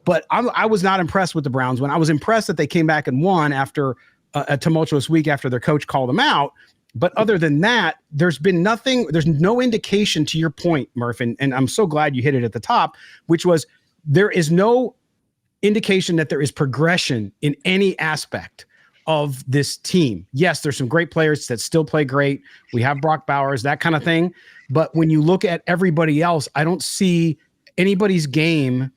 But I was not impressed with the Browns when I was impressed that they came back and won after a tumultuous week after their coach called them out. But other than that, there's been nothing. There's no indication, to your point, Murph, and I'm so glad you hit it at the top, which was there is no indication that there is progression in any aspect of this team. Yes, there's some great players that still play great. We have Brock Bowers, that kind of thing. But when you look at everybody else, I don't see anybody's game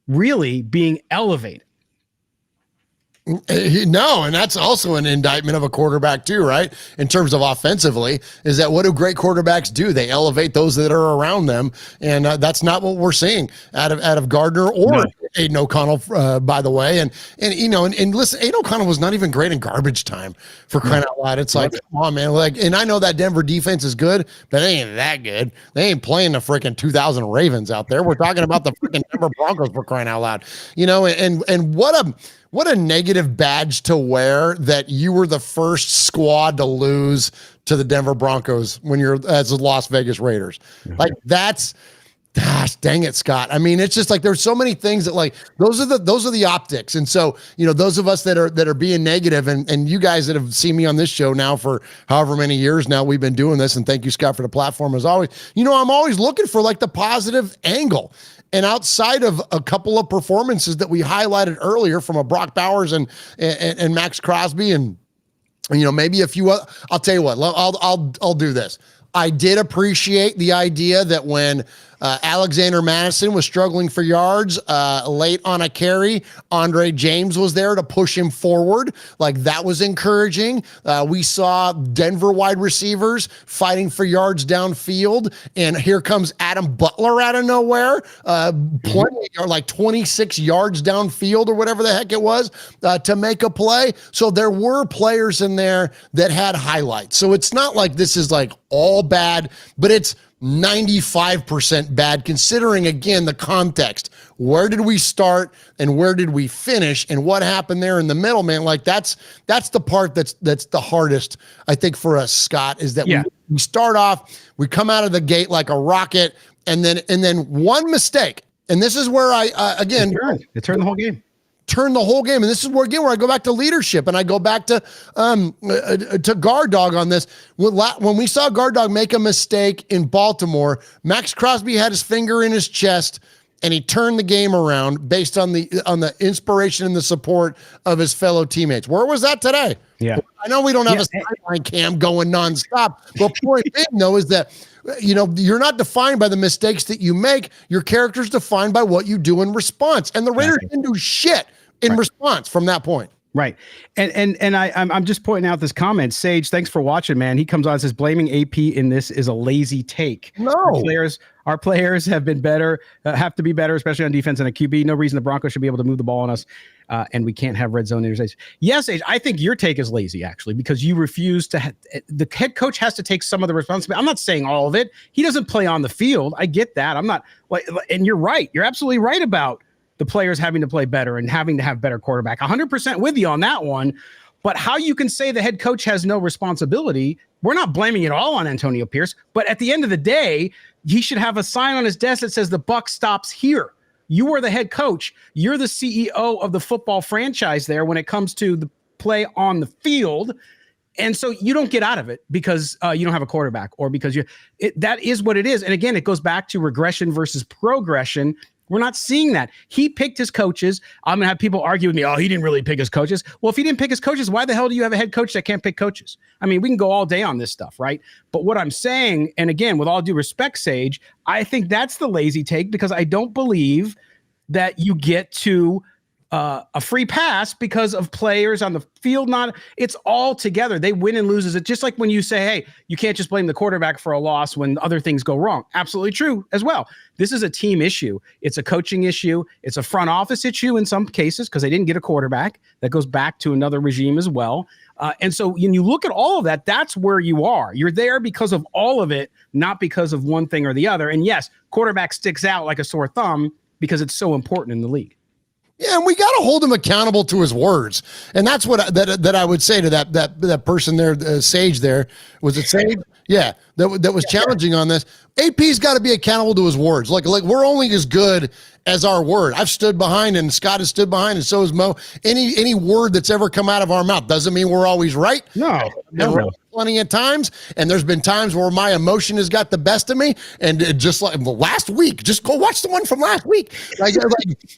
really being elevated. No, and that's also an indictment of a quarterback too, right? In terms of offensively, is that what do great quarterbacks do? They elevate those that are around them, and that's not what we're seeing out of Gardner or Aiden O'Connell, by the way. And you know, and listen, Aiden O'Connell was not even great in garbage time, for crying out loud. It's like, come on, man. Like, and I know that Denver defense is good, but they ain't that good. They ain't playing the freaking 2000 Ravens out there. We're talking about the freaking Denver Broncos, for crying out loud. You know, and what a negative badge to wear that you were the first squad to lose to the Denver Broncos when you're as the Las Vegas Raiders. Like that's, gosh, dang it, Scott. I mean, it's just like there's so many things that like those are the optics. And so, you know, those of us that are being negative, and you guys that have seen me on this show now for however many years now we've been doing this, and thank you, Scott, for the platform as always. You know, I'm always looking for like the positive angle. And outside of a couple of performances that we highlighted earlier from a Brock Bowers and Max Crosby, and you know, maybe a few other, I'll tell you what, I'll do this. I did appreciate the idea that when Alexander Madison was struggling for yards late on a carry, Andre James was there to push him forward. Like, that was encouraging. We saw Denver wide receivers fighting for yards downfield, and here comes Adam Butler out of nowhere, plenty, or like 26 yards downfield or whatever the heck it was, to make a play. So there were players in there that had highlights. So it's not like this is like all bad, but it's 95% bad, considering, again, the context. Where did we start and where did we finish, and what happened there in the middle, man? Like, that's the part that's the hardest, I think, for us, Scott, is that we start off, we come out of the gate like a rocket, and then one mistake. And this is where I it turned the whole game. Turn the whole game. And this is where I go back to leadership, and I go back to Guard Dog on this. When we saw Guard Dog make a mistake in Baltimore, Max Crosby had his finger in his chest, and he turned the game around based on the inspiration and the support of his fellow teammates. Where was that today? Yeah. I know we don't have a sideline cam going nonstop, but point being, though, is that, you know, you're not defined by the mistakes that you make. Your character's defined by what you do in response. And the Raiders didn't do shit in response from that point. Right. And I'm just pointing out this comment. Sage, thanks for watching, man. He comes on and says, blaming AP in this is a lazy take. No. Our players have been better, have to be better, especially on defense and a QB. No reason the Broncos should be able to move the ball on us, and we can't have red zone interceptions. Yes, Sage, I think your take is lazy, actually, because you refuse to the head coach has to take some of the responsibility. I'm not saying all of it. He doesn't play on the field. I get that. I'm not, and you're right. You're absolutely right about the players having to play better and having to have better quarterback. 100% with you on that one. But how you can say the head coach has no responsibility, we're not blaming it all on Antonio Pierce. But at the end of the day, he should have a sign on his desk that says the buck stops here. You are the head coach. You're the CEO of the football franchise there when it comes to the play on the field. And so you don't get out of it because you don't have a quarterback or because that is what it is. And again, it goes back to regression versus progression. We're not seeing that. He picked his coaches. I'm going to have people argue with me, oh, he didn't really pick his coaches. Well, if he didn't pick his coaches, why the hell do you have a head coach that can't pick coaches? I mean, we can go all day on this stuff, right? But what I'm saying, and again, with all due respect, Sage, I think that's the lazy take because I don't believe that you get to a free pass because of players on the field. It's all together. They win and loses. It's just like when you say, hey, you can't just blame the quarterback for a loss when other things go wrong. Absolutely true as well. This is a team issue. It's a coaching issue. It's a front office issue in some cases because they didn't get a quarterback. That goes back to another regime as well. And so when you look at all of that, that's where you are. You're there because of all of it, not because of one thing or the other. And yes, quarterback sticks out like a sore thumb because it's so important in the league. Yeah, and we got to hold him accountable to his words, and that's what that I would say to that person there, Sage. There was it Sage? Yeah, that was challenging on this. AP's got to be accountable to his words. Like we're only as good as our word. I've stood behind, and Scott has stood behind, and so has Mo. Any word that's ever come out of our mouth doesn't mean we're always right. No. Plenty of times, and there's been times where my emotion has got the best of me, and just like last week, just go watch the one from last week. Like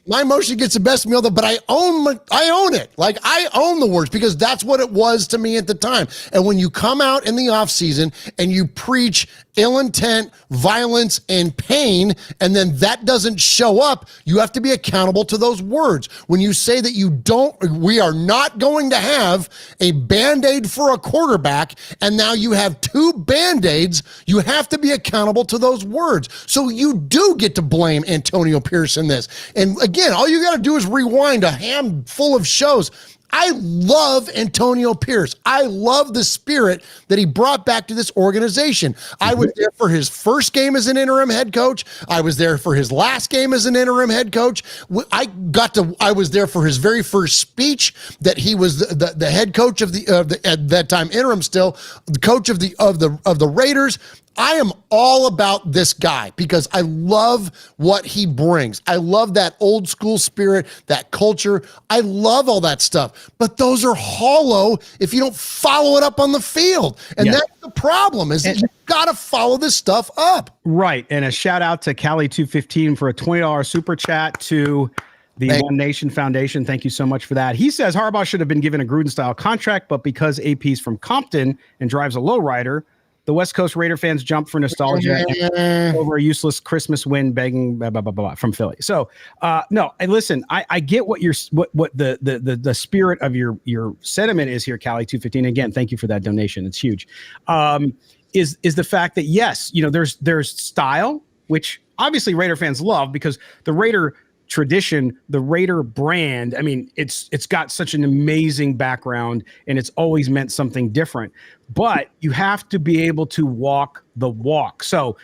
my emotion gets the best of me, but I own it. Like I own the words because that's what it was to me at the time. And when you come out in the offseason and you preach ill intent, violence, and pain, and then that doesn't show up, you have to be accountable to those words. When you say that we are not going to have a Band-Aid for a quarterback, and now you have 2 Band-Aids, you have to be accountable to those words. So you do get to blame Antonio Pierce in this. And again, all you got to do is rewind a handful of shows. I love Antonio Pierce. I love the spirit that he brought back to this organization. I was there for his first game as an interim head coach. I was there for his last game as an interim head coach. I was there for his very first speech that he was the head coach of the at that time interim still, the coach of the Raiders. I am all about this guy because I love what he brings. I love that old school spirit, that culture. I love all that stuff. But those are hollow if you don't follow it up on the field. And that's the problem is that you've got to follow this stuff up. Right. And a shout out to Cali215 for a $20 super chat to the One Nation Foundation. Thank you so much for that. He says Harbaugh should have been given a Gruden-style contract, but because AP's from Compton and drives a lowrider, the West Coast Raider fans jump for nostalgia over a useless Christmas win, begging blah, blah, blah, blah, from Philly. So, no, and listen, I get what the spirit of your sentiment is here, Cali215. Again, thank you for that donation. It's huge. Is the fact that yes, there's style, which obviously Raider fans love because the Raider tradition, the Raider brand, I mean, it's got such an amazing background and it's always meant something different, but you have to be able to walk the walk. So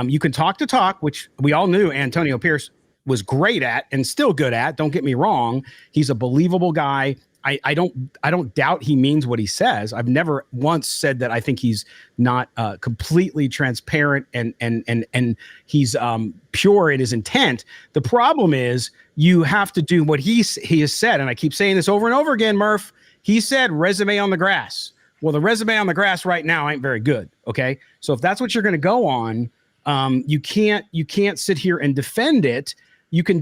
you can talk the talk, which we all knew Antonio Pierce was great at and still good at. Don't get me wrong. He's a believable guy. I don't doubt he means what he says. I've never once said that I think he's not completely transparent and he's pure in his intent. The problem is you have to do what he has said, and I keep saying this over and over again, Murph. He said resume on the grass. Well, the resume on the grass right now ain't very good. Okay, so if that's what you're going to go on, you can't sit here and defend it. You can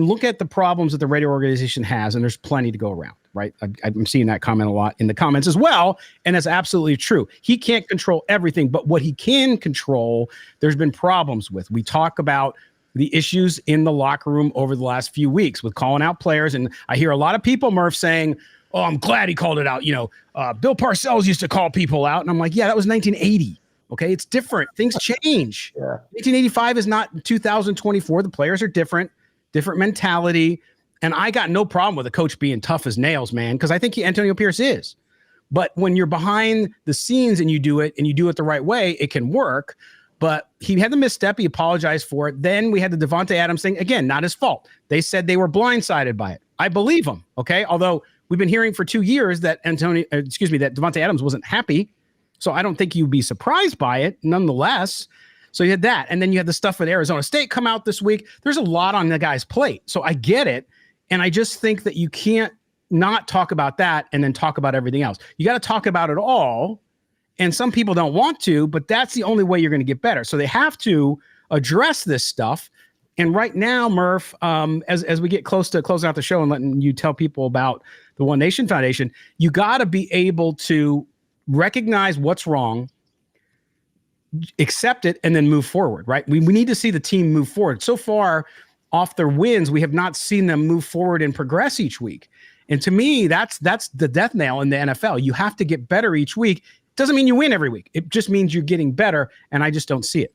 look at the problems that the Raider organization has, and there's plenty to go around. Right. I'm seeing that comment a lot in the comments as well. And that's absolutely true. He can't control everything, but what he can control, there's been problems with. We talk about the issues in the locker room over the last few weeks with calling out players. And I hear a lot of people, Murph, saying, oh, I'm glad he called it out. Bill Parcells used to call people out. And I'm like, yeah, that was 1980. Okay. It's different. Things change. 1985 is not 2024. The players are different mentality. And I got no problem with a coach being tough as nails, man, because I think Antonio Pierce is. But when you're behind the scenes and you do it the right way, it can work. But he had the misstep. He apologized for it. Then we had the Davante Adams thing. Again, not his fault. They said they were blindsided by it. I believe him. Okay. Although we've been hearing for 2 years that that Davante Adams wasn't happy. So I don't think you'd be surprised by it nonetheless. So you had that. And then you had the stuff with Arizona State come out this week. There's a lot on the guy's plate. So I get it. And I just think that you can't not talk about that and then talk about everything else. You got to talk about it all. And some people don't want to, but that's the only way you're going to get better. So they have to address this stuff. And right now, Murph, as we get close to closing out the show and letting you tell people about the One Nation Foundation, you got to be able to recognize what's wrong, accept it, and then move forward, right? We need to see the team move forward. So far, off their wins, we have not seen them move forward and progress each week. And to me, that's the death nail in the NFL. You have to get better each week. Doesn't mean you win every week. It just means you're getting better, and I just don't see it.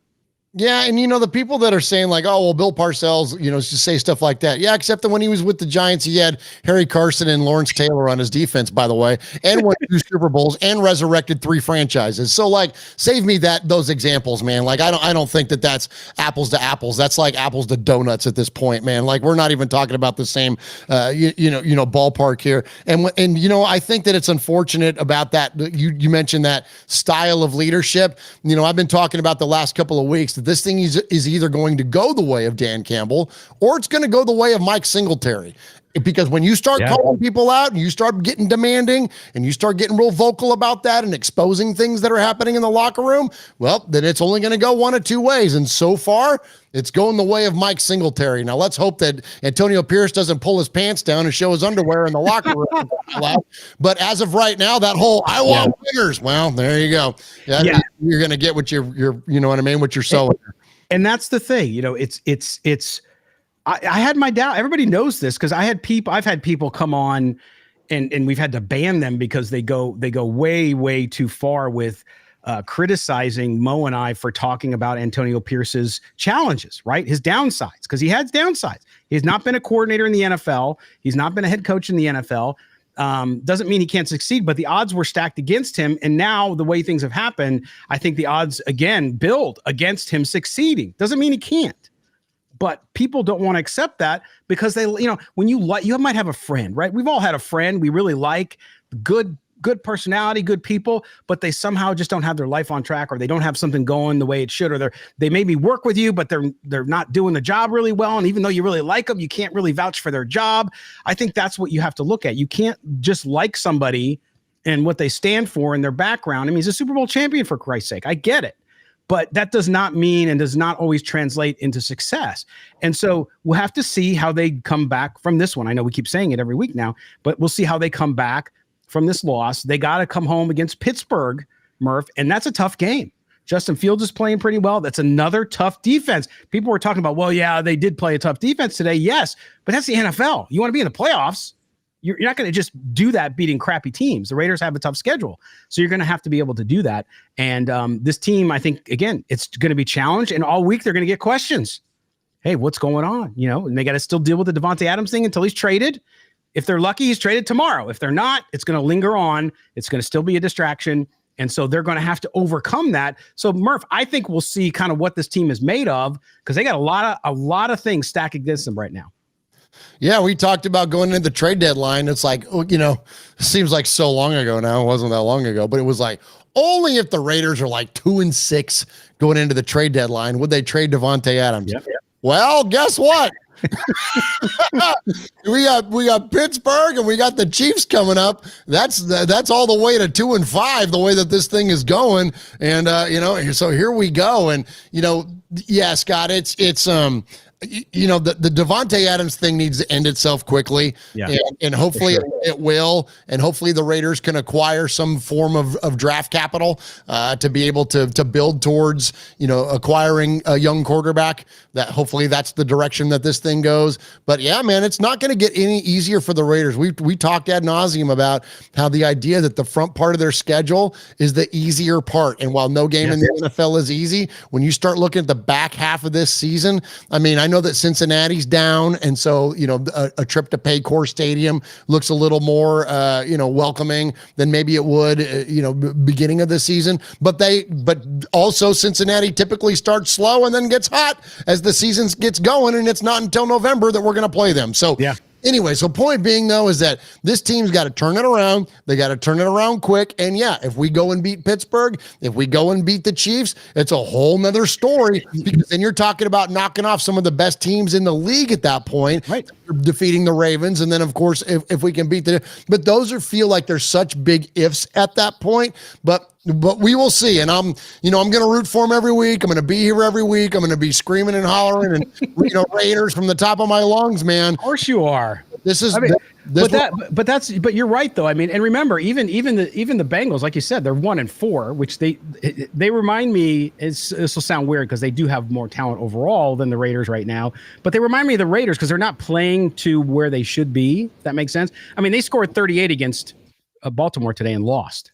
Yeah, and the people that are saying like, oh, well, Bill Parcells, just say stuff like that. Yeah, except that when he was with the Giants, he had Harry Carson and Lawrence Taylor on his defense, by the way, and won 2 Super Bowls and resurrected 3 franchises. So like, save me those examples, man. Like, I don't think that that's apples to apples. That's like apples to donuts at this point, man. Like, we're not even talking about the same, ballpark here. And I think that it's unfortunate about that. You mentioned that style of leadership. I've been talking about the last couple of weeks that this thing is either going to go the way of Dan Campbell or it's going to go the way of Mike Singletary. Because when you start calling people out and you start getting demanding and you start getting real vocal about that and exposing things that are happening in the locker room, well, then it's only going to go one of 2 ways. And so far, it's going the way of Mike Singletary. Now, let's hope that Antonio Pierce doesn't pull his pants down and show his underwear in the locker room. But as of right now, that whole I want winners. Well, there you go. Yeah. You're going to get what you're what you're sowing. And that's the thing. It's I had my doubt. Everybody knows this because I've had people come on and we've had to ban them because they go way, way too far with criticizing Mo and I for talking about Antonio Pierce's challenges, right? His downsides, because he has downsides. He's not been a coordinator in the NFL. He's not been a head coach in the NFL. Doesn't mean he can't succeed, but the odds were stacked against him. And now the way things have happened, I think the odds again build against him succeeding. Doesn't mean he can't. But people don't want to accept that because when you might have a friend, right? We've all had a friend we really like, good personality, good people, but they somehow just don't have their life on track, or they don't have something going the way it should, or they maybe work with you, but they're not doing the job really well. And even though you really like them, you can't really vouch for their job. I think that's what you have to look at. You can't just like somebody and what they stand for and their background. I mean, he's a Super Bowl champion, for Christ's sake. I get it. But that does not mean and does not always translate into success. And so we'll have to see how they come back from this one. I know we keep saying it every week now, but we'll see how they come back from this loss. They got to come home against Pittsburgh, Murph, and that's a tough game. Justin Fields is playing pretty well. That's another tough defense. People were talking about, well, yeah, they did play a tough defense today. Yes, but that's the NFL. You want to be in the playoffs. You're not going to just do that beating crappy teams. The Raiders have a tough schedule. So you're going to have to be able to do that. And this team, I think, again, it's going to be challenged. And all week they're going to get questions. Hey, what's going on? And they got to still deal with the Davante Adams thing until he's traded. If they're lucky, he's traded tomorrow. If they're not, it's going to linger on. It's going to still be a distraction. And so they're going to have to overcome that. So, Murph, I think we'll see kind of what this team is made of because they got a lot of things stacked against them right now. Yeah, we talked about going into the trade deadline. It's like, it seems like so long ago now. It wasn't that long ago, but it was like only if the Raiders are like 2-6 going into the trade deadline would they trade Davante Adams. Yep. Well, guess what? we got Pittsburgh and we got the Chiefs coming up. That's all the way to 2-5. The way that this thing is going, and so here we go. And yeah, Scott, it's the Davante Adams thing needs to end itself quickly, and hopefully it will, and hopefully the Raiders can acquire some form of draft capital to be able to build towards acquiring a young quarterback. That hopefully that's the direction that this thing goes. But yeah, man, it's not going to get any easier for the Raiders. We talked ad nauseum about how the idea that the front part of their schedule is the easier part, and while no game in the NFL is easy, when you start looking at the back half of this season, I mean, I know that Cincinnati's down, and so a trip to Paycor Stadium looks a little more welcoming than maybe it would beginning of the season. But also Cincinnati typically starts slow and then gets hot as the season gets going, and it's not until November that we're going to play them. So anyway, so point being though is that this team's got to turn it around. They got to turn it around quick. And yeah, if we go and beat Pittsburgh, if we go and beat the Chiefs, it's a whole nother story, because then you're talking about knocking off some of the best teams in the league at that point. Right. defeating the Ravens. And then, of course, if we can beat but those feel like there's such big ifs at that point. But we will see. And I'm going to root for them every week. I'm going to be here every week. I'm going to be screaming and hollering and, Raiders from the top of my lungs, man. Of course you are. This is, but you're right though. I mean, and remember, even the Bengals, like you said, they're 1-4, which they remind me. This will sound weird because they do have more talent overall than the Raiders right now, but they remind me of the Raiders because they're not playing to where they should be. If that makes sense. I mean, they scored 38 against Baltimore today and lost.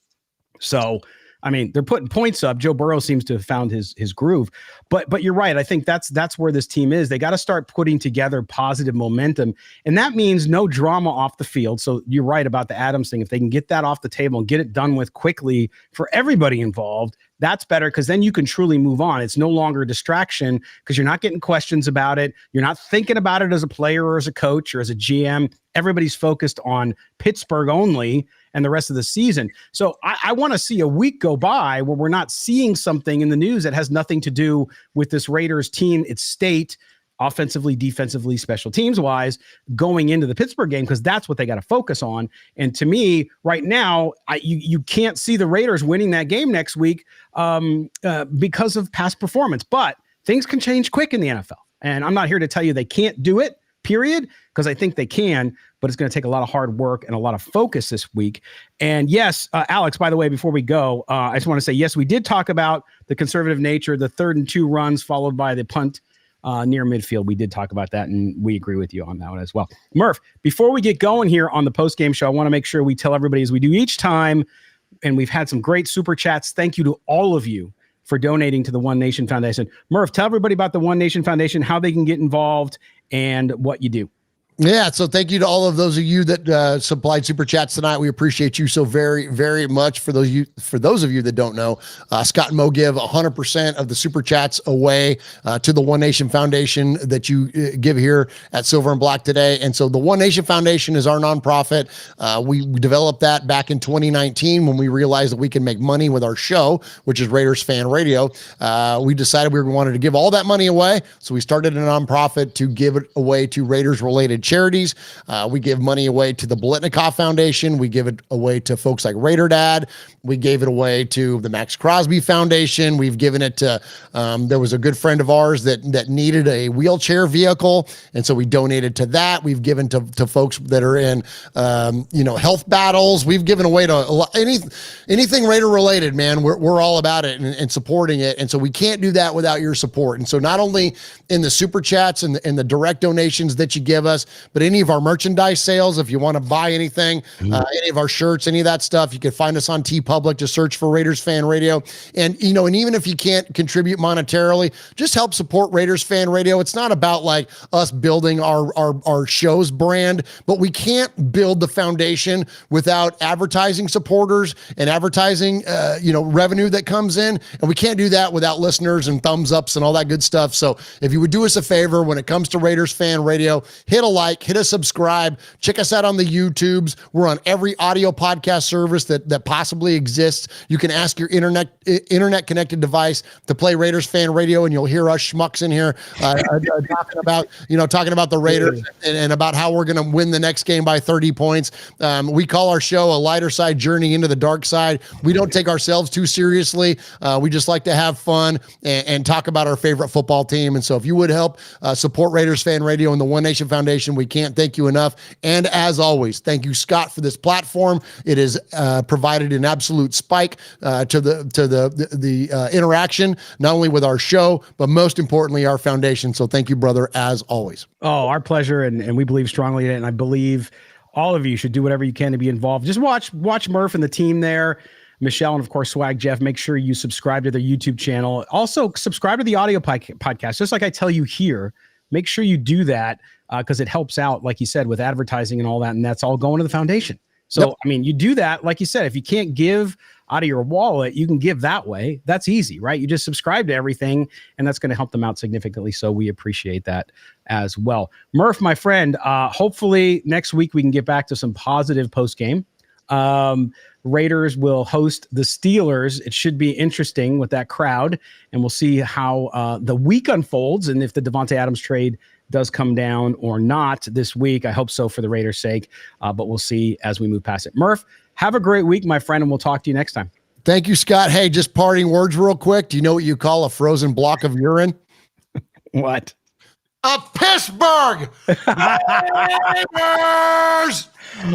So, I mean, they're putting points up. Joe Burrow seems to have found his groove. But you're right. I think that's where this team is. They got to start putting together positive momentum. And that means no drama off the field. So you're right about the Adams thing. If they can get that off the table and get it done with quickly for everybody involved, that's better because then you can truly move on. It's no longer a distraction because you're not getting questions about it. You're not thinking about it as a player or as a coach or as a GM. Everybody's focused on Pittsburgh only and the rest of the season. So I want to see a week go by where we're not seeing something in the news that has nothing to do with this Raiders team, its state, offensively, defensively, special teams wise, going into the Pittsburgh game, because that's what they got to focus on. And to me, right now, you can't see the Raiders winning that game next week because of past performance. But things can change quick in the NFL. And I'm not here to tell you they can't do it, period, because I think they can, but it's going to take a lot of hard work and a lot of focus this week. And yes, Alex, by the way, before we go, I just want to say, yes, we did talk about the conservative nature, the 3rd and 2 runs followed by the punt near midfield. We did talk about that, and we agree with you on that one as well. Murph, before we get going here on the postgame show, I want to make sure we tell everybody, as we do each time, and we've had some great super chats. Thank you to all of you for donating to the One Nation Foundation. Murph, tell everybody about the One Nation Foundation, how they can get involved, and what you do. Yeah, so thank you to all of those of you that supplied super chats tonight. We appreciate you so very, very much. For those of you that don't know, Scott and Mo give 100% of the super chats away to the One Nation Foundation that you give here at Silver and Black today. And so the One Nation Foundation is our nonprofit. We developed that back in 2019 when we realized that we can make money with our show, which is Raiders Fan Radio. We decided we wanted to give all that money away, so we started a nonprofit to give it away to Raiders-related charities. We give money away to the Bolitnikoff Foundation. We give it away to folks like Raider Dad. We gave it away to the Max Crosby Foundation. We've given it to, there was a good friend of ours that needed a wheelchair vehicle, and so we donated to that. We've given to folks that are in, health battles. We've given away to a lot, anything Raider related, man. We're all about it and supporting it, and so we can't do that without your support. And so not only in the super chats and the direct donations that you give us, but any of our merchandise sales, if you want to buy anything, any of our shirts, any of that stuff, you can find us on TeePublic. Just search for Raiders Fan Radio. And, and even if you can't contribute monetarily, just help support Raiders Fan Radio. It's not about like us building our show's brand, but we can't build the foundation without advertising supporters and advertising, revenue that comes in. And we can't do that without listeners and thumbs ups and all that good stuff. So if you would do us a favor when it comes to Raiders Fan Radio, hit a like, hit a subscribe, check us out on the YouTubes. We're on every audio podcast service that possibly exists. You can ask your internet connected device to play Raiders Fan Radio, and you'll hear us schmucks in here talking about the Raiders and about how we're going to win the next game by 30 points. We call our show a lighter side journey into the dark side. We don't take ourselves too seriously. We just like to have fun and talk about our favorite football team. And so if you would help support Raiders Fan Radio and the One Nation Foundation, we can't thank you enough. And as always, thank you, Scott, for this platform. It has provided an absolute spike to the interaction, not only with our show, but most importantly, our foundation. So thank you, brother, as always. Oh, our pleasure. And we believe strongly in it. And I believe all of you should do whatever you can to be involved. Just watch Murph and the team there. Michelle, and of course, Swag Jeff. Make sure you subscribe to their YouTube channel. Also, subscribe to the audio podcast. Just like I tell you here, make sure you do that because it helps out, like you said, with advertising and all that. And that's all going to the foundation. So, yep. I mean, you do that, like you said, if you can't give out of your wallet, you can give that way. That's easy, right? You just subscribe to everything, and that's going to help them out significantly. So we appreciate that as well. Murph, my friend, hopefully next week we can get back to some positive post-game. Raiders will host the Steelers. It should be interesting with that crowd, and we'll see how the week unfolds and if the Davante Adams trade does come down or not this week. I hope so for the Raiders' sake, but we'll see as we move past it. Murph, have a great week, my friend, and we'll talk to you next time. Thank you, Scott. Hey, just parting words real quick. Do you know what you call a frozen block of urine? What? A Pittsburgh.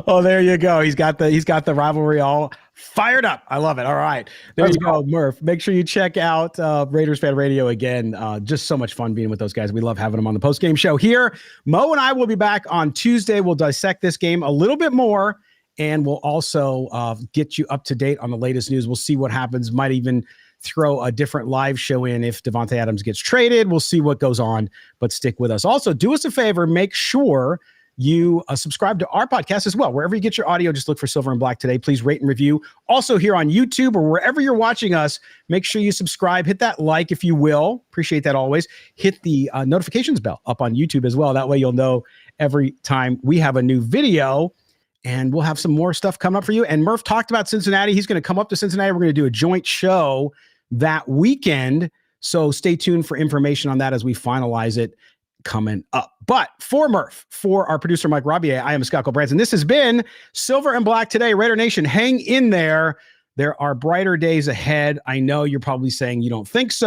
Oh, there you go. He's got the rivalry all fired up. I love it. All right. There you go, Murph. Make sure you check out Raiders Fan Radio again. Just so much fun being with those guys. We love having them on the post-game show here. Mo and I will be back on Tuesday. We'll dissect this game a little bit more, and we'll also get you up to date on the latest news. We'll see what happens. Might even throw a different live show in if Davante Adams gets traded. We'll see what goes on, but stick with us. Also, do us a favor. Make sure you subscribe to our podcast as well. Wherever you get your audio, just look for Silver and Black Today. Please rate and review. Also here on YouTube or wherever you're watching us, make sure you subscribe. Hit that like if you will. Appreciate that always. Hit the notifications bell up on YouTube as well. That way you'll know every time we have a new video, and we'll have some more stuff coming up for you. And Murph talked about Cincinnati. He's going to come up to Cincinnati. We're going to do a joint show that weekend. So stay tuned for information on that as we finalize it coming up. But for Murph, for our producer, Mike Robier, I am Scott Branson. This has been Silver and Black Today. Raider Nation, hang in there. There are brighter days ahead. I know you're probably saying you don't think so.